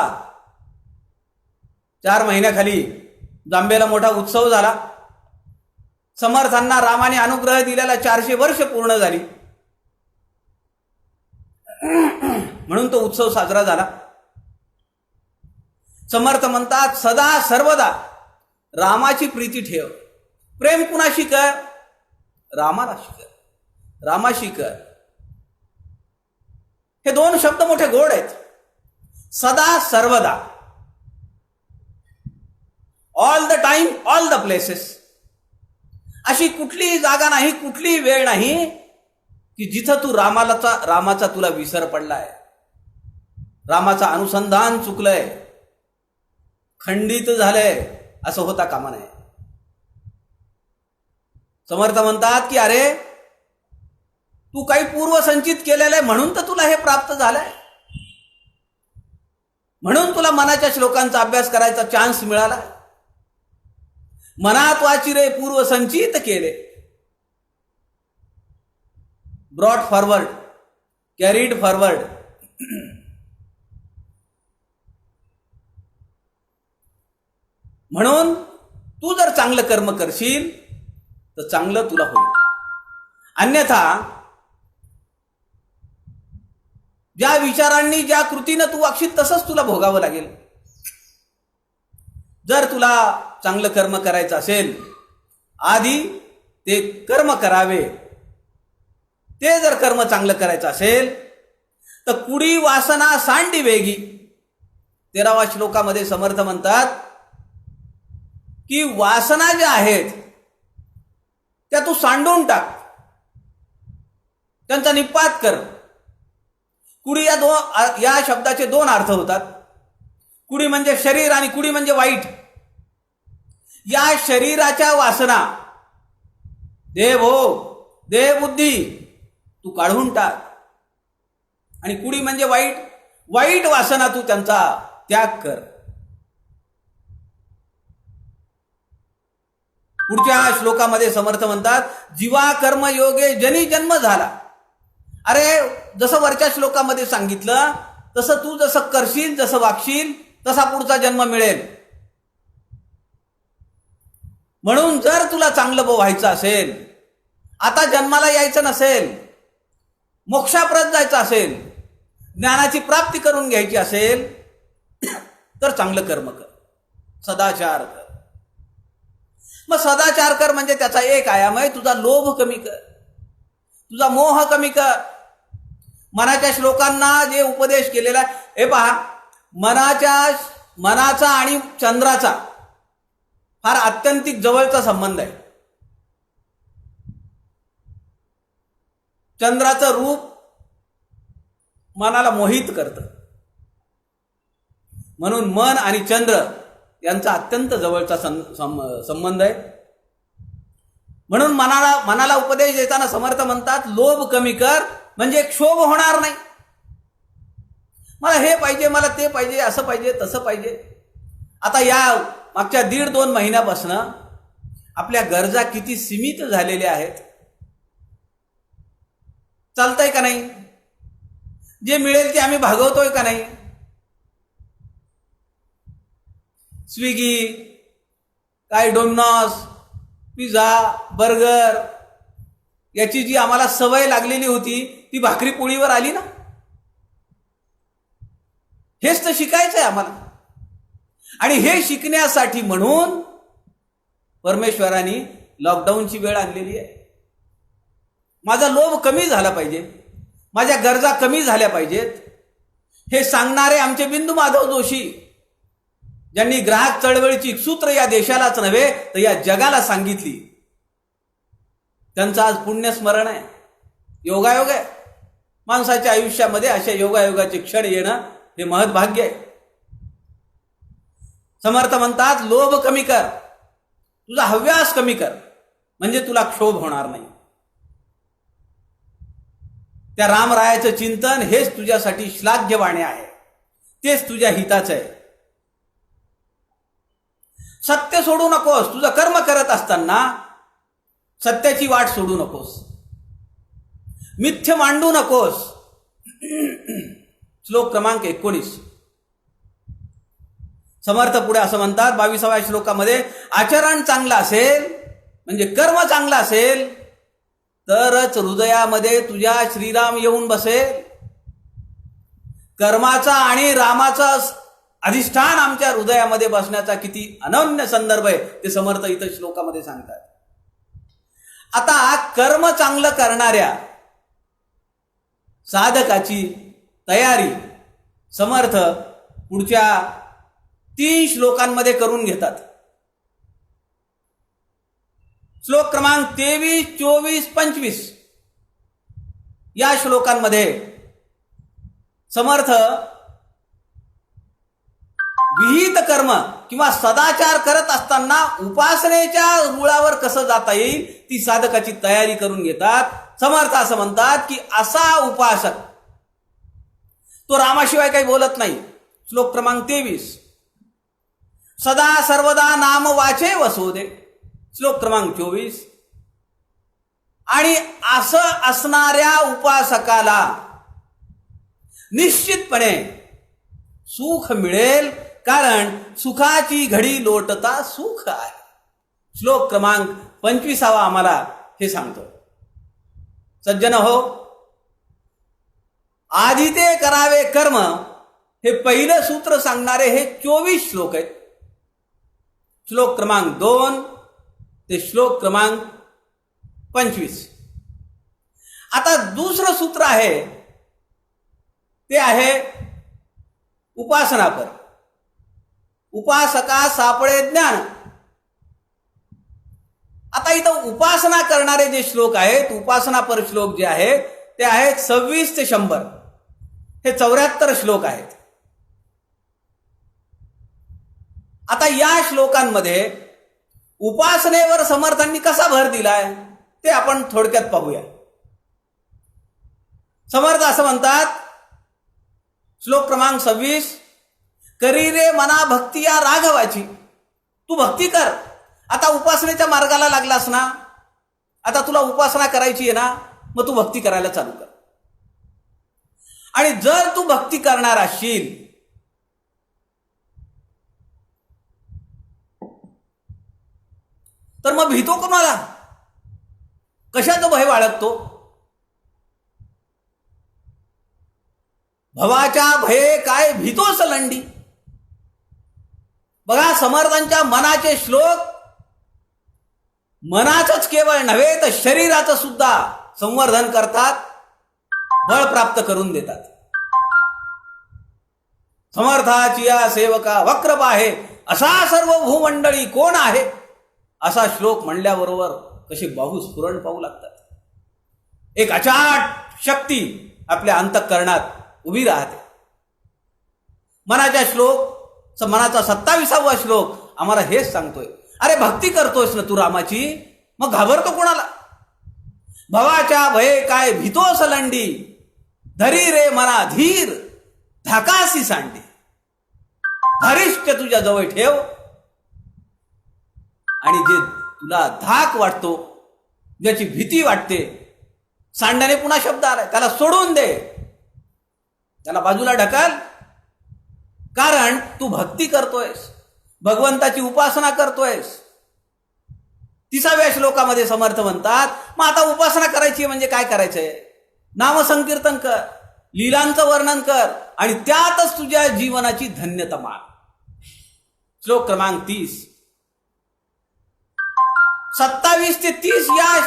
4 महिन्याखाली जांबेला मोठा उत्सव झाला. समर्थांना रामाने अनुग्रह दिलेला 400 वर्ष पूर्ण झाली. म्हणून तो उत्सव साजरा झाला. समर्थ म्हणतात सदा सर्वदा रामाची प्रीती ठेव. प्रेम कुणाशी कर? रामाशी कर. रामाशी कर. हे दोन शब्द मोठे गोड आहेत. सदा सर्वदा, all the time, all the places. अशी कुठलीही जागा नाही, कुठलीही वेळ नाही की जिथं तू रामाचा तुला विसर पडलाय, रामाचा अनुसंधान चुकलंय, खंडित झालंय, असं होता कामा नये. समर्थ म्हणतात की अरे तू काही पूर्वसंचित केलेलं आहे म्हणून तर तुला हे प्राप्त झालंय, म्हणून तुला मनाच्या श्लोकांचा अभ्यास करायचा चान्स मिळाला. मनात वाचिरे पूर्वसंचित केले, ब्रॉट फॉरवर्ड, कॅरीड फॉरवर्ड. म्हणून तू जर चांगलं कर्म करशील तर चांगलं तुला होईल. अन्यथा ज्या विचारांनी, ज्या कृतीनं तू वागशील तसंच तुला भोगावं लागेल. जर तुला चांगलं कर्म करायचं असेल, आधी ते कर्म करावे. ते जर कर्म चांगलं करायचं असेल तर कुडी वासना सांडी वेगी. 13व्या श्लोकामध्ये समर्थ म्हणतात की वासना ज्या आहेत त्या तू सांडून टाक, त्यांचा निपात कर. कुडी या शब्दाचे दोन अर्थ होतात. कुडी म्हणजे शरीर आणि कुडी म्हणजे वाईट. या शरीराच्या वासना, देह बुद्धी तू काढून टाक. आणि कुडी म्हणजे वाईट वासना, तू त्यांचा त्याग कर. पुढच्या श्लोकामध्ये समर्थ म्हणतात जीवा कर्म योगे जनी जन्म झाला. अरे जसं वरच्या श्लोकामध्ये सांगितलं तसं तू जसं करशील, जसं वागशील तसा पुढचा जन्म मिळेल. म्हणून जर तुला चांगलं व्हायचं असेल, आता जन्माला यायचं नसेल, मोक्षाप्रत जायचं असेल, ज्ञानाची प्राप्ती करून घ्यायची असेल तर चांगलं कर्म कर, सदाचार कर. मग सदाचार कर म्हणजे त्याचा एक आयाम आहे, तुझा लोभ कमी कर, तुझा मोह कमी कर. मनाच्या श्लोकांना जे उपदेश केलेला आहे, हे पहा, मनाचा आणि चंद्राचा फार आत्यंतिक जवळचा संबंध आहे. चंद्राचं रूप मनाला मोहित करतं, म्हणून मन आणि चंद्र यांचा अत्यंत जवळचा संबंध आहे. म्हणून मनाला उपदेश देताना समर्थ म्हणतात लोभ कमी कर, म्हणजे क्षोभ होणार नाही. मला हे पाहिजे, मला ते पाहिजे, असं पाहिजे, तसं पाहिजे. आता या मागच्या 1.5-2 महिन्यापासून आपल्या गरजा किती सीमित झालेल्या आहेत. चालतंय का नाही? जे मिळेल ते आम्ही भागवतोय का नाही? स्विगी, काय डोमिनोज, पिझ्झा, बर्गर याची जी आम्हाला सवय लागलेली होती ती भाकरी पोळीवर आली ना. हेच तर शिकायचं आहे आम्हाला. आणि हे शिकण्यासाठी म्हणून परमेश्वराने लॉकडाऊनची वेळ आणलेली आहे. माझा लोभ कमी झाला पाहिजे, माझ्या गरजा कमी झाल्या पाहिजेत, हे सांगणारे आमचे बिंदू माधव जोशी, ज्यांनी ग्राहक चळवळीची सूत्र या देशालाच नव्हे तर या जगाला सांगितली, त्यांचं आज पुण्यस्मरण आहे. योगायोग आहे. माणसाच्या आयुष्यामध्ये अशा योगायोगाचे क्षण येणं हे महत्भाग्य आहे. समर्थ म्हणतात लोभ कमी कर, तुझा हव्यास कमी कर, म्हणजे तुला क्षोभ होणार नाही. त्या रामरायाचं चिंतन हेच तुझ्यासाठी श्लाघ्यवाणे आहे, तेच तुझ्या हिताचं आहे. सत्य सोडू नकोस. तुझं कर्म करत असताना सत्याची वाट सोडू नकोस, मिथ्य मांडू नकोस. श्लोक क्रमांक 19 समर्थ पुढे असं म्हणतात 22व्या श्लोकामध्ये, आचरण चांगलं असेल म्हणजे कर्म चांगलं असेल तरच हृदयामध्ये तुझ्या श्रीराम येऊन बसेल. कर्माचा आणि रामाचा अधिष्ठान आमच्या हृदयामध्ये बसण्याचा किती अनन्य संदर्भ आहे ते समर्थ इथं श्लोकामध्ये सांगतात. आता कर्म चांगलं करणाऱ्या साधकाची तयारी समर्थ पुढच्या 3 श्लोकांमध्ये करून घेतात. श्लोक क्रमांक 23, 24, 25 या श्लोकांमध्ये समर्थ विहित कर्म किंवा सदाचार करत असताना उपासनेच्या रुळावर कसं जाता येईल ती साधकाची तयारी करून घेतात. समर्थ असं म्हणतात की असा उपासक तो रामाशिवाय काही बोलत नाही. श्लोक क्रमांक 23, सदा सर्वदा नाम वाचे वसोदे. श्लोक क्रमांक 24, आणि असं असणाऱ्या उपासकाला निश्चितपणे सुख मिळेल, कारण सुखाची घडी लोटता सुख आहे. श्लोक क्रमांक 25 आम्हाला हे सांगतो. सज्जन हो, आधी ते करावे कर्म हे पहिलं सूत्र सांगणारे हे 24 श्लोक आहेत. श्लोक क्रमांक 2 ते श्लोक क्रमांक 25. आता दुसरं सूत्र आहे ते आहे उपासनापर. उपासका सापळे ज्ञान. आता इथं उपासना करणारे जे श्लोक आहेत, उपासनापर श्लोक जे आहेत ते आहेत 26 ते 100. हे 74 श्लोक आहेत. आता या श्लोकांमध्ये उपासनेवर समर्थांनी कसा भर दिलाय ते आपण थोडक्यात पाहूया. समर्थ असं म्हणतात, श्लोक क्रमांक 26, करी रे मना भक्ती या राघवाची. तू भक्ती कर. आता उपासनेच्या मार्गाला लागलास ना, आता तुला उपासना करायची आहे ना, मग तू भक्ती करायला चालू कर. आणि जर तू भक्ती करणार असशील तर मग भीतो कोणाला? कशाचं भय बाळगतो? भवाच्या भये काय भीतोस लंडी. बघा, समर्थांच्या मनाचे श्लोक मनाचंच केवळ नव्हे तर शरीराचं सुद्धा संवर्धन करतात, बळ प्राप्त करून देतात. समर्थाची या सेवका वक्र आहे, असा सर्व भूमंडळी कोण आहे. असा श्लोक म्हणल्याबरोबर कशी बाहू स्फुरण पाहू लागतात. एक अचाट शक्ती आपल्या अंतःकरणात उभी राहते. मनाचा 27वा श्लोक आम्हाला हेच सांगतोय, अरे भक्ती करतोयस ना तू रामाची, मग घाबरतो कोणाला? भवाच्या भये काय भीतोस लंडी, धरी रे मना धीर धाकासी सांडी. धरिष्ठ तुझ्या जवळ ठेव, आणि जे तुला धाक वाटतो, ज्याची भीती वाटते, सांडण्याने पुन्हा शब्द आलाय, त्याला सोडून दे, त्याला बाजूला ढकल. कारण तू भक्ती करतोयस, भगवंताची उपासना करतोयस. 30व्या श्लोकामध्ये समर्थ म्हणतात, मग आता उपासना करायची म्हणजे काय करायचंय? नामसंकीर्तन कर, लीलांचं वर्णन कर, आणि त्यातच तुझ्या जीवनाची धन्यता मान. श्लोक क्रमांक 30, 27 ते 30 या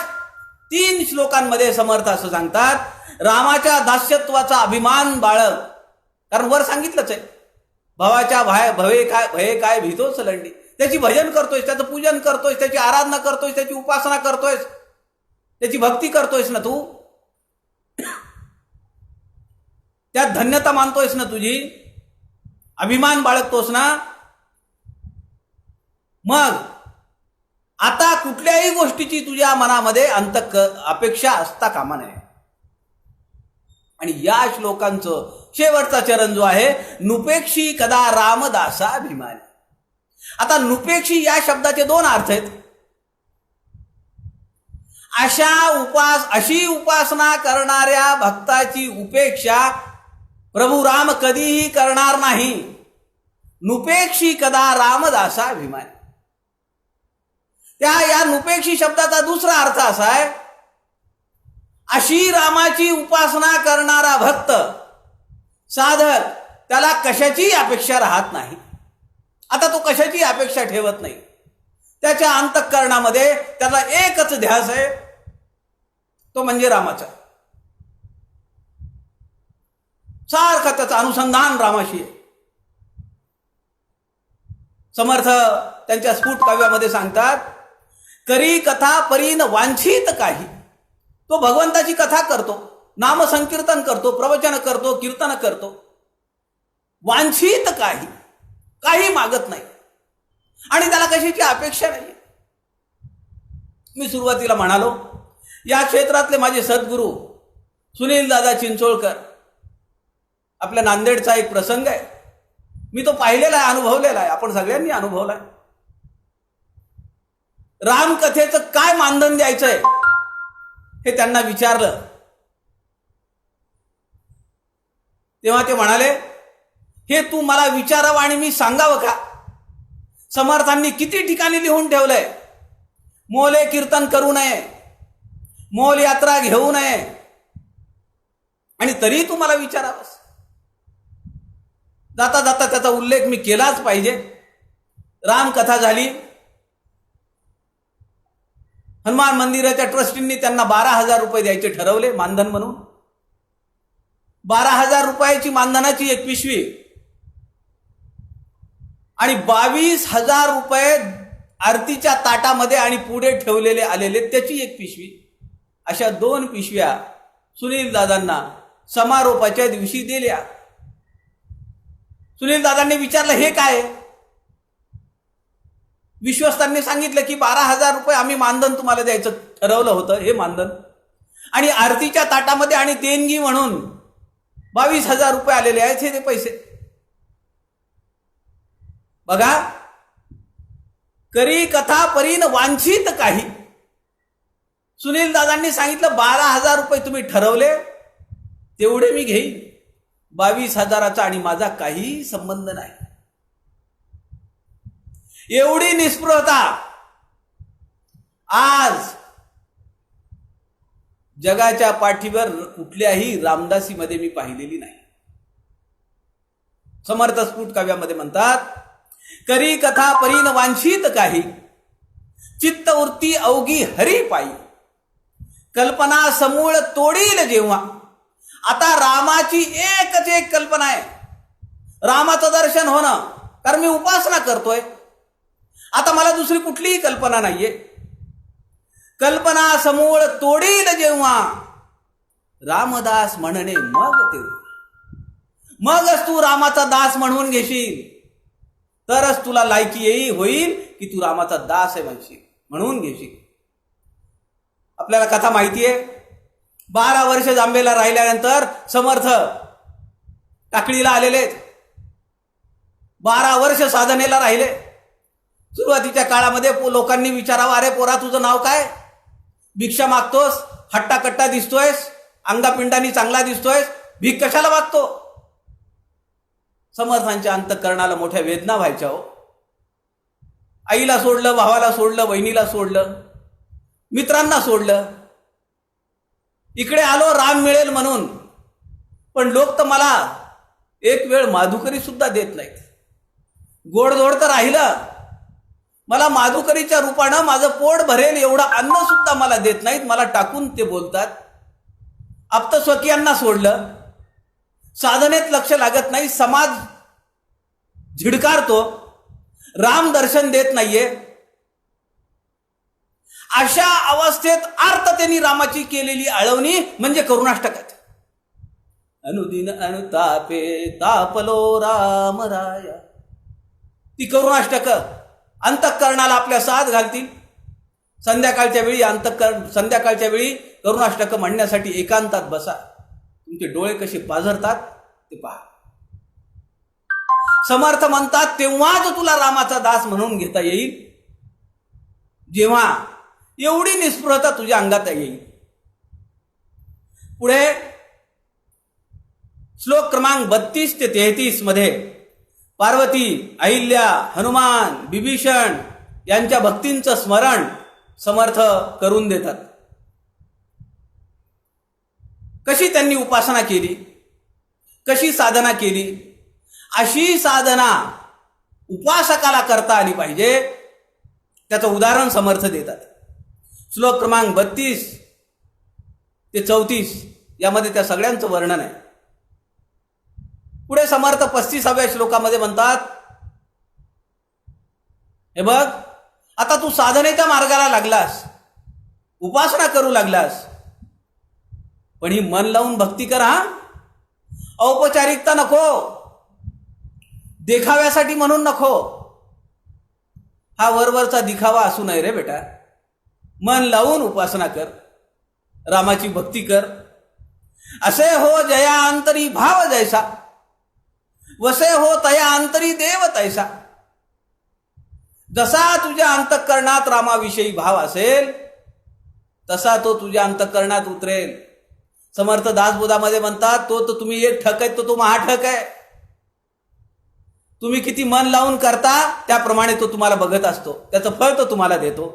3 श्लोकांमध्ये समर्थ असं सांगतात, रामाच्या दास्यत्वाचा अभिमान बाळग. कारण वर सांगितलंच आहे, भवाच्या भये काय भीतोच लंडी. त्याची भजन करतोयस, त्याचं पूजन करतोयस, त्याची आराधना करतोयस, त्याची उपासना करतोयस, त्याची भक्ती करतोयस ना तू, त्यात धन्यता मानतोयस ना तुझी, अभिमान बाळगतोस ना. मग आता कुठल्याही गोष्टीची तुझ्या मनामध्ये अपेक्षा असता कामा नये. आणि या श्लोकांचं शेवटचा चरण जो आहे, नुपेक्षी कदा रामदासा अभिमानी. आता नुपेक्षी या शब्दाचे 2 अर्थ आहेत. अशी उपासना करणाऱ्या भक्ताची उपेक्षा प्रभू राम कधीही करणार नाही. नुपेक्षी कदा रामदासा अभिमानी. या नुपेक्षी शब्दाचा दुसरा अर्थ असा आहे, अशी रामाची उपासना करणारा भक्त साधक, त्याला कशाची अपेक्षा राहत नाही. आता तो कशाची अपेक्षा ठेवत नाही. त्याच्या अंतःकरणामध्ये त्याला एकच ध्यास आहे, तो म्हणजे रामाचा. सारखा त्याचं अनुसंधान रामाशी आहे. समर्थ त्यांच्या स्फुट काव्यामध्ये सांगतात, करी कथा परीन वांछित काही. तो भगवंताची कथा करतो, नामसंकीर्तन करतो, प्रवचन करतो, कीर्तन करतो. वांछित काही, काही मागत नाही आणि त्याला कशाची अपेक्षा नाही. मी सुरुवातीला म्हणालो, या क्षेत्रातले माझे सद्गुरू सुनील दादा चिंचोळकर. आपल्या नांदेडचा एक प्रसंग आहे, मी तो पाहिलेला आहे, अनुभवलेला आहे, आपण सगळ्यांनी अनुभवलाय. रामकथेचं काय मानधन द्यायचंय हे त्यांना विचारलं, तेव्हा ते म्हणाले, हे तू मला विचारावं आणि मी सांगावं का? समर्थांनी किती ठिकाणी लिहून ठेवलंय, मोले कीर्तन करू नये, मोल यात्रा घेऊ नये, आणि तरी तू मला विचारावंस. जाता जाता त्याचा उल्लेख मी केलाच पाहिजे. रामकथा झाली. हनुमान मंदिराच्या ट्रस्टींनी त्यांना 12,000 रुपये द्यायचे ठरवले मानधन म्हणून. 12,000 रुपयाची मानधनाची एक पिशवी आणि 22,000 रुपये आरतीच्या ताटामध्ये आणि पुढे ठेवलेले आलेले त्याची एक पिशवी. अशा 2 पिशव्या सुनील दादांना समारोपाच्या दिवशी दिल्या. सुनील दादांनी विचारलं, हे काय? विश्वस्तांनी सांगितलं की 12,000 रुपये आम्ही मानधन तुम्हाला द्यायचं ठरवलं होतं, हे मानधन, आणि आरतीच्या ताटामध्ये आणि देणगी म्हणून 22,000 रुपये आलेले आहेत, हे ते पैसे. बघा, करी कथा परीन वांछित काही. सुनील दादांनी सांगितलं 12,000 रुपये तुम्ही ठरवले तेवढे मी घेईन, 22,000चा आणि माझा काही संबंध नाही. एवढी निस्पृहता आज जगाच्या पाठीवर कुठल्याही रामदासीमध्ये मी पाहिलेली नाही. समर्थ स्फुट काव्यामध्ये म्हणतात, करी कथा परीन वांछित काही, चित्तवृत्ती अवघी हरी पायी, कल्पना समूळ तोडील जेव्हा. आता रामाची एकच एक कल्पना आहे, रामाचं दर्शन होणं, कारण मी उपासना करतोय. आता मला दुसरी कुठलीही कल्पना नाहीये. कल्पना समूळ तोडील जेव्हा, रामदास म्हणणे मग तेव्हा. मगच तू रामाचा दास म्हणून घेशील, तरच तुला लायकी येईल होईल की तू रामाचा दास आहे म्हणून घेशील. आपल्याला कथा माहिती आहे, 12 वर्ष जांबेला राहिल्यानंतर समर्थ टाकळीला आलेले, 12 वर्ष साधनेला राहिले. सुरुवातीच्या काळामध्ये लोकांनी विचारावं, अरे पोरा तुझं नाव काय? भिक्षा मागतोस, हट्टाकट्टा दिसतोयस, अंगापिंडानी चांगला दिसतोयस, भीक कशाला मागतो? समर्थांच्या अंतःकरणाला मोठ्या वेदना व्हायच्या हो. आईला सोडलं, भावाला सोडलं, बहिणीला सोडलं, मित्रांना सोडलं. इकडे आलो राम मिळेल म्हणून, पण लोक तर मला एक वेळ माधुकरी सुद्धा देत नाहीत. गोडधोड तर राहिलं, मला माधुकरीच्या रूपानं माझं पोट भरेल एवढं अन्न सुद्धा मला देत नाहीत. मला टाकून ते बोलतात. आप्तस्वकीयांना सोडलं, साधनेत लक्ष लागत नाही, समाज झिडकारतो, राम दर्शन देत नाहीये. अशा अवस्थेत आर्ततेने रामाची केलेली आळवणी म्हणजे करुणाष्टकात. अनुदिन अनुतापे तापलो राम राया. ती करुणाष्टक अंतःकरणाला आपल्या साथ घालतील. संध्याकाळच्या वेळी करुणाष्टक म्हणण्यासाठी एकांतात बसा. तुमचे डोळे कसे पाझरतात ते पहा. समर्थ म्हणतात, तेव्हाच तुला रामाचा दास म्हणून घेता येईल जेव्हा एवढी निस्पृहता तुझ्या अंगात येईल. पुढे श्लोक क्रमांक 32 ते 33 मध्ये पार्वती, अहिल्या, हनुमान, बिभीषण यांच्या भक्तींचं स्मरण समर्थ करून देतात. कशी त्यांनी उपासना केली, कशी साधना केली, अशी साधना उपासकाला करता आली पाहिजे, त्याचं उदाहरण समर्थ देतात. श्लोक क्रमांक 32 ते 34 यामध्ये त्या सगळ्यांचं वर्णन आहे. पुढे समर्थ 35व्या श्लोकामध्ये म्हणतात, हे बघ, आता तू साधनेच्या मार्गाला लागलास, उपासना करू लागलास, पण ही मन लावून भक्ती कर हा. औपचारिकता नको, देखाव्यासाठी म्हणून नको. हा वरवरचा दिखावा असू नये रे बेटा. मन लावून उपासना कर, रामाची भक्ती कर. असे हो जया अंतरी भाव जैसा, वसे हो तया अंतरी देव तैसा. जसा तुझ्या अंतःकरणात रामाविषयी भाव असेल तसा तो तुझ्या अंतःकरणात उतरेल. समर्थ दासबोधामध्ये म्हणतात, तो तर तुम्ही एक ठक आहे, तो महाठक आहे. तुम्ही किती मन लावून करता त्याप्रमाणे तो तुम्हाला बघत असतो, त्याचं फळ तो तुम्हाला देतो.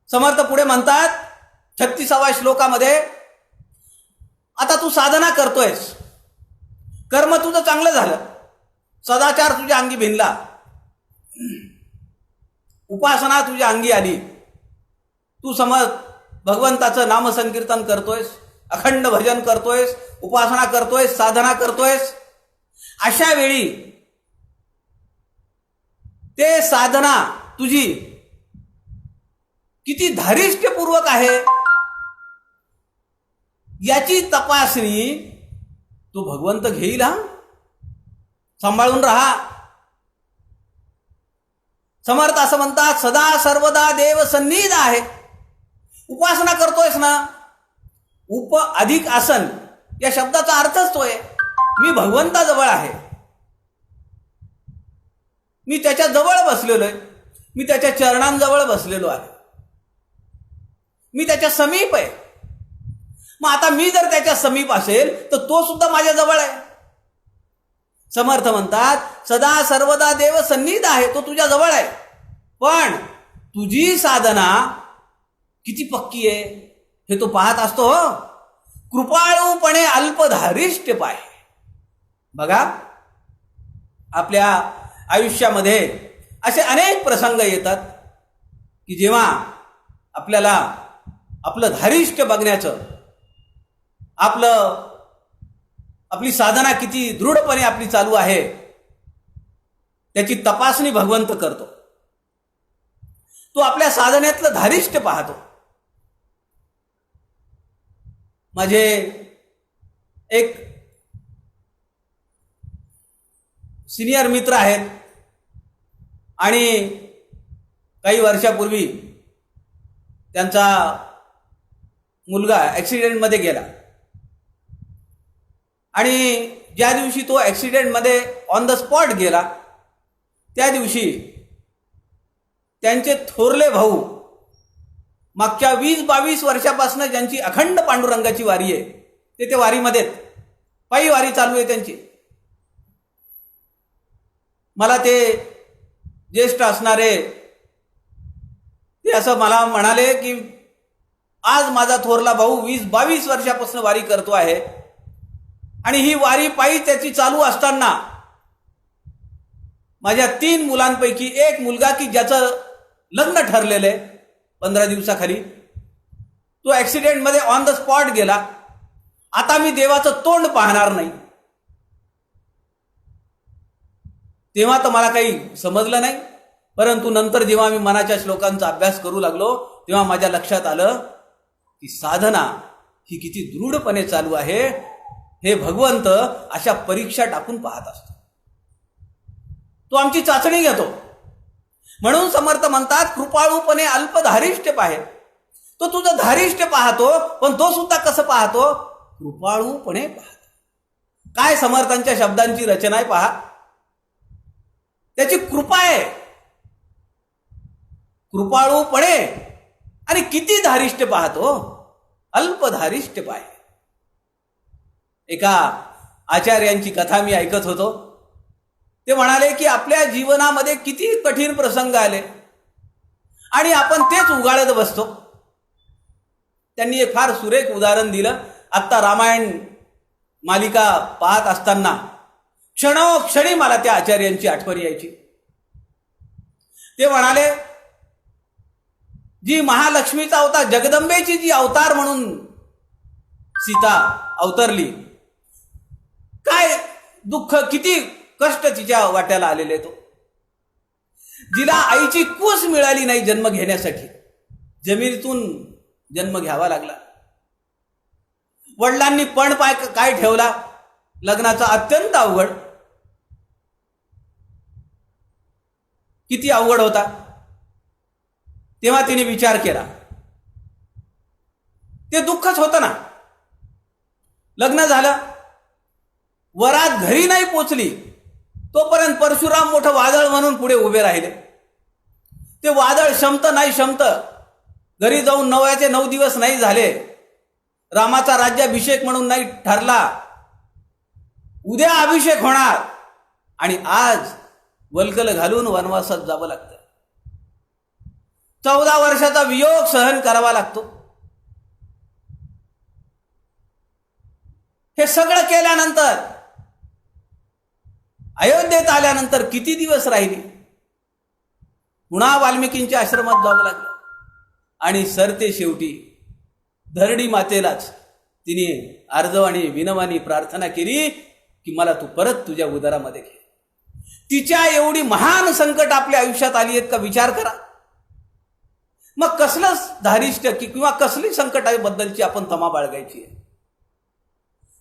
समर्थ पुढे म्हणतात 36व्या श्लोकामध्ये, आता तू साधना करतोयस, कर्म तुझं चांगलं झालं, सदाचार तुझ्या अंगी भिनला, उपासना तुझ्या अंगी आली, तू भगवंताचं नामसंकीर्तन करतोयस, अखंड भजन करतोयस, उपासना करतोयस, साधना करतोयस. अशा वेळी ते साधना तुझी किती धारिष्ट्यपूर्वक आहे याची तपासणी तो भगवंत घेईल. हा, सांभाळून राहा. समर्थ असं म्हणतात, सदा सर्वदा देव सन्निध आहे. उपासना करतोयस ना, उप अधिक आसन या शब्दाचा अर्थच तो आहे, मी भगवंताजवळ आहे, मी त्याच्या जवळ बसलेलो आहे, मी त्याच्या चरणांजवळ बसलेलो आहे, मी त्याच्या समीप आहे. मग आता मी जर त्याच्या समीप असेल तर तो सुद्धा माझ्या जवळ आहे. समर्थ म्हणतात, सदा सर्वदा देव सन्निध आहे, तो तुझ्या जवळ आहे, पण तुझी साधना किती पक्की आहे हे तो पाहत असतो. हो, कृपाळूपणे अल्पधारिष्ट पाय. बघा, आपल्या आयुष्यामध्ये असे अनेक प्रसंग येतात की जेव्हा आपल्याला आपलं धारिष्ट बघण्याचं, आपली साधना किती दृढपणे आपली चालू आहे त्याची तपासणी भगवंत करतो. तो आपल्या साधनेतलं धारिष्ट पाहतो. माझे एक सिनियर मित्र आहेत आणि काही वर्षापूर्वी त्यांचा मुलगा ॲक्सिडेंटमध्ये गेला आणि ज्या दिवशी तो ॲक्सिडेंटमध्ये ऑन द स्पॉट गेला त्या दिवशी त्यांचे थोरले भाऊ, मागच्या 20-22 वर्षापासून ज्यांची अखंड पांडुरंगाची वारी आहे, ते वारीमध्ये पायी वारी चालू आहे त्यांची. मला ते ज्येष्ठ असणारे ते असं मला म्हणाले की आज माझा थोरला भाऊ 20-22 वर्षापासून वारी करतो आहे आणि ही वारी पायी त्याची चालू असताना माझ्या 3 मुलांपैकी एक मुलगा की ज्याचं लग्न ठरलेलं आहे 15 दिवसाखाली, तो ॲक्सिडेंटमध्ये ऑन द स्पॉट गेला. आता मी देवाचं तोंड पाहणार नाही. तेव्हा तर मला काही समजलं नाही, परंतु नंतर जेव्हा मी मनाच्या श्लोकांचा अभ्यास करू लागलो तेव्हा माझ्या लक्षात आलं की साधना ही किती दृढपणे चालू आहे हे भगवंत अशा परीक्षा टाकून पाहत असतो. तो आमची चाचणी घेतो. म्हणून समर्थ म्हणतात, कृपाळूपणे अल्पधारिष्ट पाहे. तो तुझं धारिष्ट पाहतो, पण तो सुद्धा कसं पाहतो? कृपाळूपणे पाहतो. काय समर्थांच्या शब्दांची रचना आहे पहा. त्याची कृपा आहे, कृपाळूपणे, आणि किती धारिष्ट पाहतो? अल्पधारिष्ट पाहे. एका आचार्यांची कथा मी ऐकत होतो. ते म्हणाले की आपल्या जीवनामध्ये किती कठीण प्रसंग आले आणि आपण तेच उगाळत बसतो. त्यांनी एक फार सुरेख उदाहरण दिलं. आत्ता रामायण मालिका पाहत असताना क्षणोक्षणी मला त्या आचार्यांची आठवण यायची. ते म्हणाले, जी महालक्ष्मीचा अवतार, जगदंबेची जी अवतार म्हणून सीता अवतरली, काय दुःख, किती कष्ट तिच्या वाट्याला आलेले. तो जिला आईची कूस मिळाली नाही जन्म घेण्यासाठी, जमिनीतून जन्म घ्यावा लागला. वडिलांनी पण पाय काय ठेवला लग्नाचा, अत्यंत अवघड. किती अवघड होता. तेव्हा तिने विचार केला. ते दुःखच होतं ना. लग्न झालं, वरात घरी नाही पोचली तोपर्यंत परशुराम मोठं वादळ म्हणून पुढे उभे राहिले. ते वादळ शमत नाही शमत, घरी जाऊन 9 दिवस नाही झाले. रामाचा राज्याभिषेक म्हणून नाही ठरला. उद्या अभिषेक होणार आणि आज वल्गल घालून वनवासात जावं लागतं. 14 वर्षाचा वियोग सहन करावा लागतो. हे सगळं केल्यानंतर अयोध्येत आल्यानंतर किती दिवस राहिली. पुन्हा वाल्मिकींच्या आश्रमात जावं लागलं आणि सरते शेवटी धरणी मातेलाच तिने आर्जवानी विनवानी प्रार्थना केली की मला तू परत तुझ्या उदरामध्ये घे. तिच्या एवढी महान संकट आपल्या आयुष्यात आली आहेत का विचार करा. मग कसलं धारिष्ट किंवा कसली संकटाबद्दलची आपण तमा बाळगायची आहे.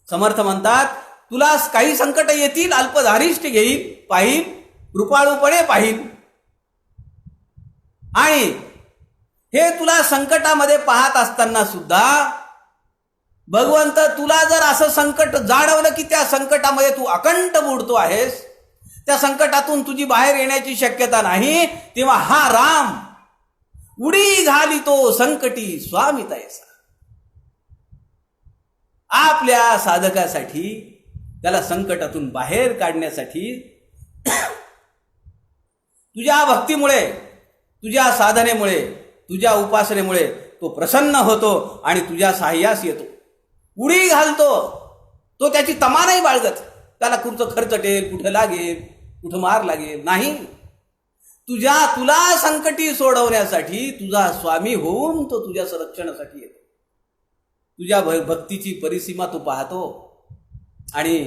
समर्थ म्हणतात तुला काही संकट येतील, अल्पधारिष्ट घेईल, पाहिल, कृपाळूपणे पाहिल. आणि हे तुला संकटामध्ये पाहत असताना सुद्धा भगवंत तुला जर असं संकट जाणवलं की त्या संकटामध्ये तू अकंठ बुडतो आहेस, त्या संकटातून तुझी बाहेर येण्याची शक्यता नाही, तेव्हा हा राम उडी घालितो संकटी स्वामी तैसा. आपल्या साधकासाठी, त्याला संकटातून बाहेर काढण्यासाठी तुझ्या भक्तीमुळे, तुझ्या साधनेमुळे, तुझ्या उपासनेमुळे तो प्रसन्न होतो आणि तुझ्या साह्यास येतो, उडी घालतो. तो त्याची तमा नाही बाळगत. त्याला कुठं खर्चटेल, कुठं लागेल, कुठं मार लागेल, नाही. तुला संकटी सोडवण्यासाठी तुझा स्वामी होऊन तो तुझ्या संरक्षणासाठी येतो. तुझ्या भक्तीची परिसीमा तो पाहतो. आणि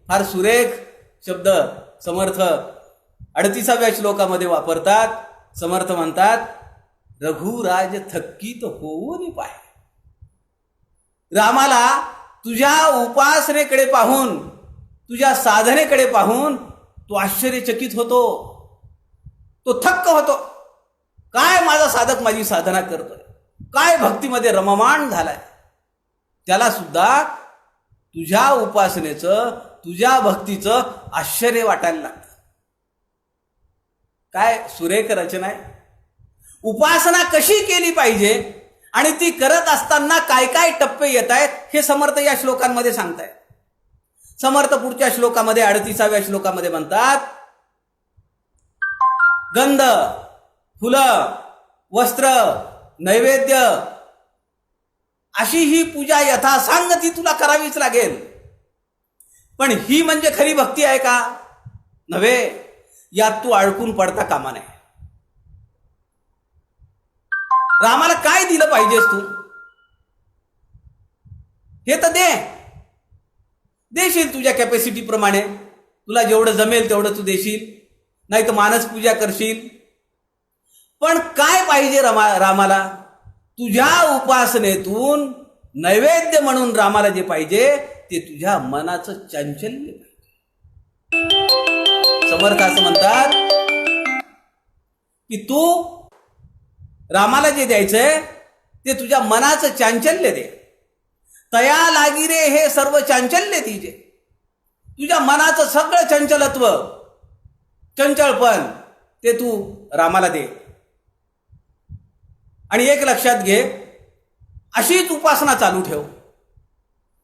फार सुरेख शब्द समर्थ 38व्या श्लोकामध्ये वापरतात. समर्थ म्हणतात रघुराज थक्कीत होऊन पाहे. रामाला तुझ्या उपासनेकडे पाहून, तुझ्या साधनेकडे पाहून तो आश्चर्यचकित होतो. तो थक्क होतो. काय माझा साधक माझी साधना करतोय, काय भक्तीमध्ये रममाण झालाय. त्याला सुद्धा तुझ्या उपासनेचं, तुझ्या भक्तीचं आश्चर्य वाटायला लागतं. काय सुरेख रचना आहे. उपासना कशी केली पाहिजे आणि ती करत असताना काय काय टप्पे येत आहेत हे समर्थ या श्लोकांमध्ये सांगतायत. समर्थ पुढच्या श्लोकामध्ये 38व्या श्लोकामध्ये म्हणतात गंध, फुलं, वस्त्र, नैवेद्य अशी ही पूजा यथासांग ती तुला करावीच लागेल. पण ही म्हणजे खरी भक्ती आहे का? नव्हे. यात तू अडकून पडता कामा नये. रामाला काय दिलं पाहिजेस तू हे तर देशील तुझ्या कॅपॅसिटी प्रमाणे. तुला जेवढं जमेल तेवढं तू देशील, नाही तर मानस पूजा करशील. पण काय पाहिजे रामाला? तुझ्या उपासनेतून नैवेद्य म्हणून रामाला जे पाहिजे ते तुझ्या मनाचं चांचल्य पाहिजे. समर्थ असं म्हणतात की तू रामाला जे द्यायचंय ते तुझ्या मनाचं चांचल्य दे. तया लागी रे हे सर्व चांचल्य तिचे. तुझ्या मनाचं सगळं चंचलत्व, चंचलपण ते तू रामाला दे. आणि एक लक्षात घे, अशीच उपासना चालू ठेव.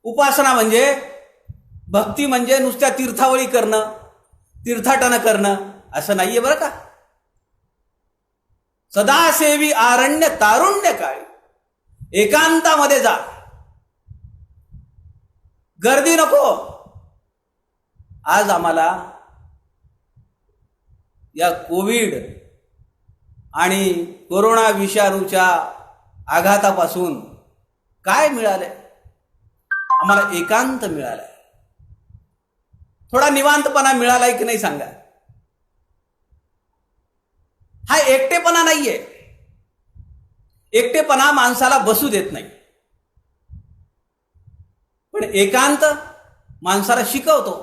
उपासना म्हणजे, भक्ती म्हणजे नुसत्या तीर्थावळी करणं, तीर्थाटन करणं असं नाहीये बरं का. सदासेवी आरण्य तारुण्य काळी एकांतामध्ये जा. गर्दी नको. आज आम्हाला या कोविड आणि कोरोना विषाणूच्या आघातापासून काय मिळालंय? आम्हाला एकांत मिळालाय. थोडा निवांतपणा मिळालाय की नाही सांगा. हा एकटेपणा नाहीये. एकटेपणा माणसाला बसू देत नाही, पण एकांत माणसाला शिकवतो.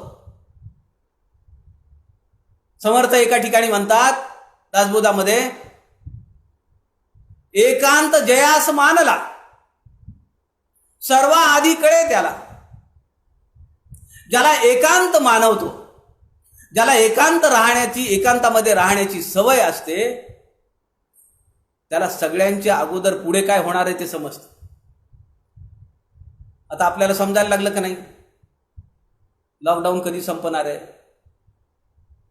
समर्थ एका ठिकाणी म्हणतात दासबोधामध्ये, एकांत जयास मानला सर्व आधी कळे त्याला. ज्याला एकांत मानवतो, ज्याला एकांतामध्ये राहण्याची सवय असते, त्याला सगळ्यांच्या अगोदर पुढे काय होणार आहे ते समजतं. आता आपल्याला समजायला लागलं का नाही, लॉकडाऊन कधी संपणार आहे,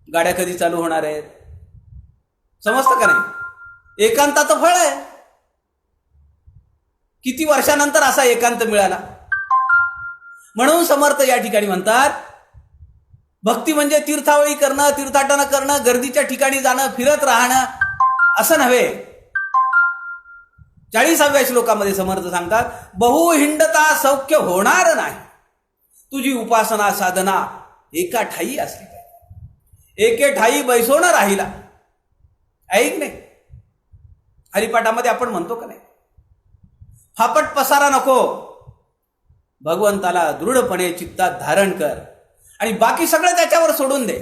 गाड्या कधी चालू होणार आहेत, समजतं का नाही. एकांताचं फळ आहे. किती वर्षानंतर असा एकांत मिळाला. म्हणून समर्थ या ठिकाणी म्हणतात, भक्ती म्हणजे तीर्थावळी करणं, तीर्थाटन करणं, गर्दीच्या ठिकाणी जाणं, फिरत राहणं असं नव्हे. 40व्या श्लोकामध्ये समर्थ सांगतात, बहु हिंडता सौख्य होणार नाही, तुझी उपासना साधना एका ठाई असली पाहिजे. एके ठाई बैसोन राहिला. ऐक नाही, हरिपाठामध्ये आपण म्हणतो का नाही, फापट पसारा नको, भगवंताला दृढपणे चित्तात धारण कर आणि बाकी सगळं त्याच्यावर सोडून दे.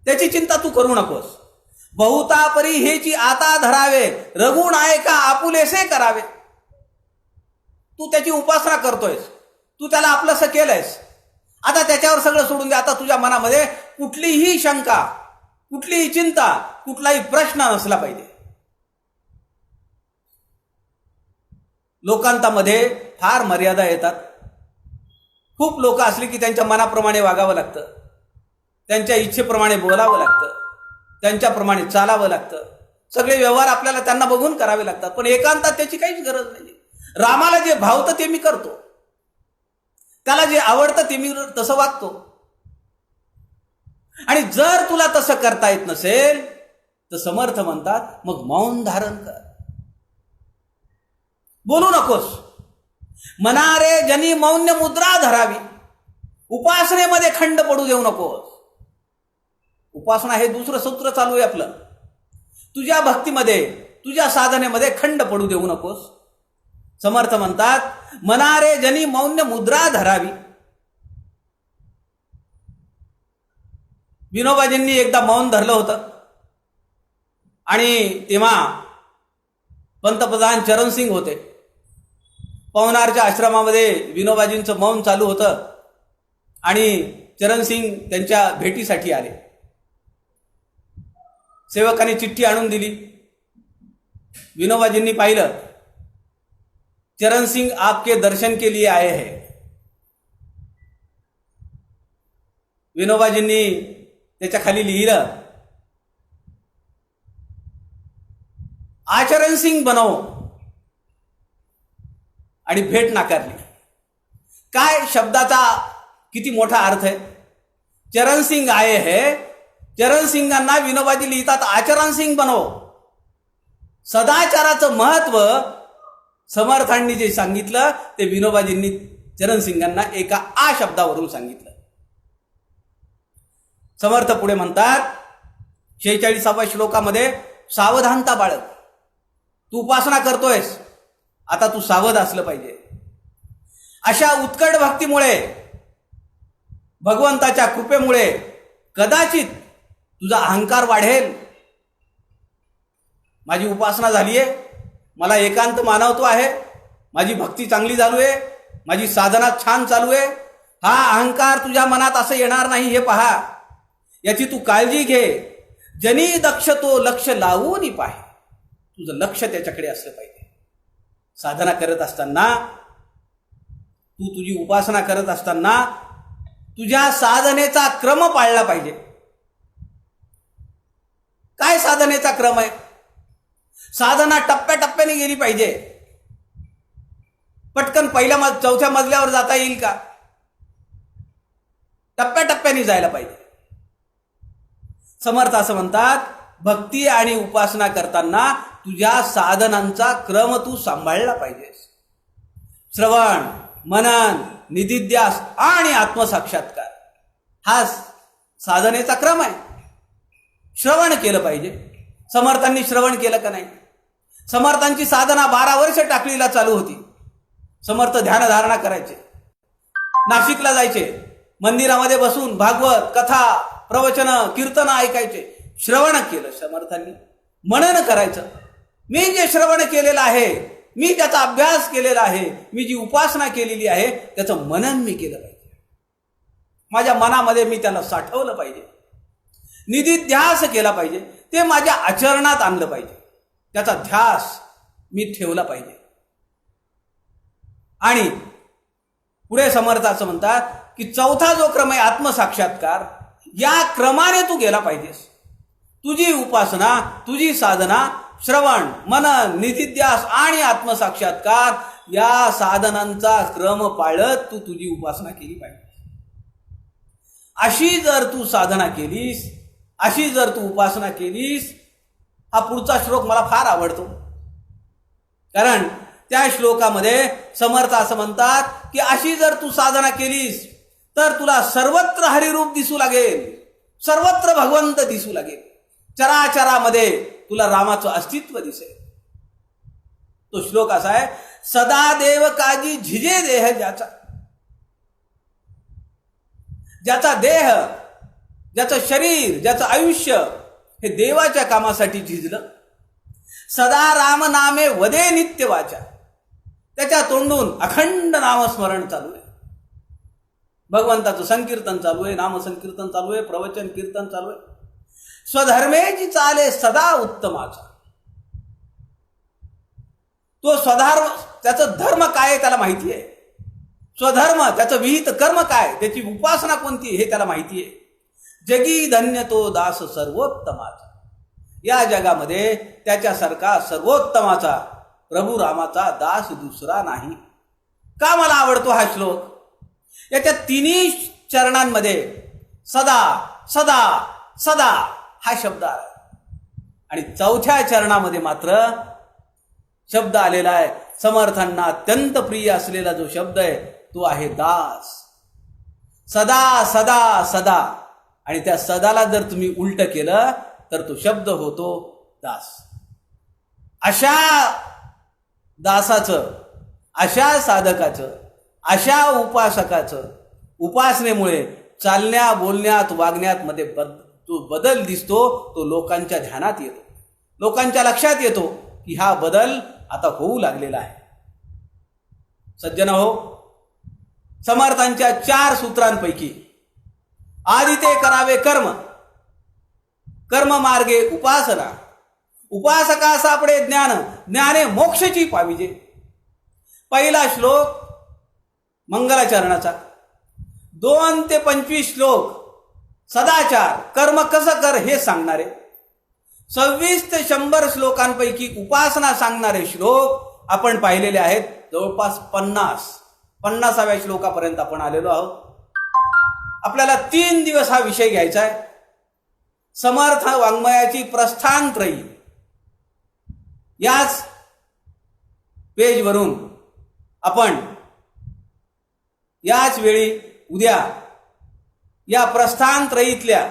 त्याची चिंता तू करू नकोस. बहुता परी हेची आता धरावे, रघुण आहे का आपुलेसे करावे. तू त्याची उपासना करतोयस, तू त्याला आपलंसं केलंयस, आता त्याच्यावर सगळं सोडून दे. आता तुझ्या मनामध्ये कुठलीही शंका, कुठलीही चिंता, कुठलाही प्रश्न नसला पाहिजे. लोकांतामध्ये फार मर्यादा येतात. खूप लोक असली की त्यांच्या मनाप्रमाणे वागावं लागतं, त्यांच्या इच्छेप्रमाणे बोलावं लागतं, त्यांच्याप्रमाणे चालावं लागतं. सगळे व्यवहार आपल्याला त्यांना बघून करावे लागतात. पण एकांतात त्याची काहीच गरज नाही. रामाला जे भावतं ते मी करतो, त्याला जे आवडतं ते मी तसं वागतो. आणि जर तुला तसं करता येत नसेल तर समर्थ म्हणतात, मग मौन धारण कर, बोलू नकोस. मनारे जनी मौन्य मुद्रा धरावी. उपासनेमध्ये खंड पडू देऊ नकोस. उपासना हे दुसरं सूत्र चालू आहे आपलं. तुझ्या भक्तीमध्ये, तुझ्या साधनेमध्ये खंड पडू देऊ नकोस. समर्थ म्हणतात, मनारे जनी मौन्य मुद्रा धरावी. विनोबाजींनी एकदा मौन धरलं होतं आणि तेव्हा पंतप्रधान चरणसिंग होते. पवनारच्या आश्रमामध्ये विनोबाजींचं मौन चालू होतं आणि चरणसिंग त्यांच्या भेटीसाठी आले. सेवकाने चिठ्ठी आणून दिली. विनोबाजींनी पाहिलं, चरणसिंग आपके दर्शन के लिए आए हैं. विनोबाजींनी त्याच्या खाली लिहिलं, आचरण सिंग बनव, आणि भेट नाकारली. काय शब्दाचा किती मोठा अर्थ आहे. चरण सिंग आए है, चरण सिंगांना विनोबाजी लिहितात आचरण सिंग बनव. सदाचाराचं महत्व समर्थांनी जे सांगितलं ते विनोबाजींनी चरण सिंगांना एका आ शब्दावरून सांगितलं. समर्थ पुढे म्हणतात 46व्या श्लोकामध्ये, सावधानता बाळग. तू उपासना करतोयस, आता तू सावध असलं पाहिजे. अशा उत्कट भक्तीमुळे, भगवंताच्या कृपेमुळे कदाचित तुझा अहंकार वाढेल. माझी उपासना झालीये, मला एकांत मानवतो आहे, माझी भक्ती चांगली चालू आहे, माझी साधना छान चालू आहे, हा अहंकार तुझ्या मनात असं येणार नाही हे पहा, याची तू काळजी घे. जनी दक्ष तो लक्ष लावून पाहे. तुझं लक्ष त्याच्याकडे असलं पाहिजे. साधना करत असताना, तू तुझी उपासना करत असताना तुझ्या साधनेचा क्रम पाळला पाहिजे. काय साधनेचा क्रम आहे? साधना टप्प्याटप्प्याने गेली पाहिजे. पटकन पहिल्या चौथ्या मजल्यावर जाता येईल का? टप्प्याटप्प्याने जायला पाहिजे. समर्थ असं म्हणतात, भक्ती आणि उपासना करताना तुझ्या साधनांचा क्रम तू सांभाळला पाहिजेस. श्रवण, मनन, निधिध्यास आणि आत्मसाक्षात्कार हा साधनेचा क्रम आहे. श्रवण केलं पाहिजे. समर्थांनी श्रवण केलं का नाही? समर्थांची साधना 12 वर्ष टाकळीला चालू होती. समर्थ ध्यानधारणा करायचे, नाशिकला जायचे, मंदिरामध्ये बसून भागवत कथा प्रवचन कीर्तन ऐकायचे. श्रवण केलं समर्थांनी. मनन करायचं. मी जे श्रवण केलेलं आहे, मी त्याचा अभ्यास केलेला आहे, मी जी उपासना केलेली आहे त्याचं मनन मी केलं पाहिजे. माझ्या मनामध्ये मी त्याला साठवलं पाहिजे. निधिध्यास केला पाहिजे. ते माझ्या आचरणात आणलं पाहिजे. त्याचा ध्यास मी ठेवला पाहिजे. आणि पुढे समर्थ असं म्हणतात की चौथा जो क्रम आहे आत्मसाक्षात्कार, या क्रमाने तू गेला पाहिजेस. तुझी उपासना, तुझी साधना, श्रवण, मनन, निधिध्यास आणि आत्मसाक्षात्कार या साधनांचा क्रम पाळत तू तुझी उपासना केली पाहिजे. अशी जर तू साधना केलीस, अशी जर तू उपासना केलीस, हा पुढचा श्लोक मला फार आवडतो. कारण त्या श्लोकामध्ये समर्थ असं म्हणतात की अशी जर तू साधना केलीस तर तुला सर्वत्र हरिरूप दिसू लागेल, सर्वत्र भगवंत दिसू लागेल, चराचरामध्ये तुला रामाचं अस्तित्व दिसेल. तो श्लोक असा आहे, सदा देव काजी झिजे देह ज्याचा, ज्याचा देह, ज्याचं शरीर, ज्याचं आयुष्य हे देवाच्या कामासाठी झिजलं. सदा राम नामे वदे नित्य वाचा, त्याच्या तोंडून अखंड नामस्मरण चालू आहे. भगवंताचं संकीर्तन चालू आहे, नामसंकीर्तन चालू आहे, प्रवचन कीर्तन चालू आहे. स्वधर्मेची चाले सदा उत्तमाचा. तो स्वधर्म, त्याचं धर्म काय आहे त्याला माहिती आहे. स्वधर्म, त्याचं विहित कर्म काय, त्याची उपासना कोणती हे त्याला माहिती आहे. जगी धन्य तो दास सर्वोत्तमाचा. या जगामध्ये त्याच्यासारखा सर्वोत्तमाचा प्रभू रामाचा दास दुसरा नाही. का मला आवडतो हा श्लोक? याच्या तिन्ही चरणांमध्ये सदा सदा सदा हा शब्द आला आणि चौथ्या चरणामध्ये मात्र शब्द आलेला आहे. समर्थांना अत्यंत प्रिय असलेला जो शब्द आहे तो आहे दास. सदा सदा सदा. आणि त्या सदाला जर तुम्ही उलट केलं तर तो शब्द होतो दास. अशा दासाचं, अशा साधकाचं, अशा उपासकाचं उपासनेमुळे चालण्या बोलण्यात वागण्यात मध्ये जो बदल दिसतो तो लोकांच्या ध्यानात येतो, लोकांच्या लक्षात येतो की हा बदल आता होऊ लागलेला आहे. सज्जन हो, समर्थांच्या 4 सूत्रांपैकी आधी ते करावे कर्म, कर्म मार्गे उपासना, उपासका सापडे ज्ञान, ज्ञाने मोक्षची पाविजे. पहिला श्लोक मंगलाचरणाचा, 2 ते 25 श्लोक सदाचार, कर्म कसं कर हे सांगणारे, 26 ते 100 श्लोकांपैकी उपासना सांगणारे श्लोक आपण पाहिलेले आहेत. जवळपास 50व्या श्लोकापर्यंत आपण आलेलो आहोत. आपल्याला 3 दिवस हा विषय घ्यायचा आहे. समर्थ वाङ्मयाची प्रस्थानत्रयी याच पेजवरून आपण याच वेळी उद्या या प्रस्थानत्रयीतल्या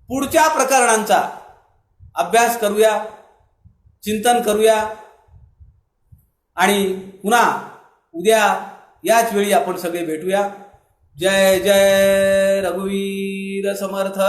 पुढच्या प्रकरणांचा अभ्यास करूया, चिंतन करूया आणि पुन्हा उद्या याच वेळी आपण सगळे भेटूया. जय जय रघुवीर समर्थ.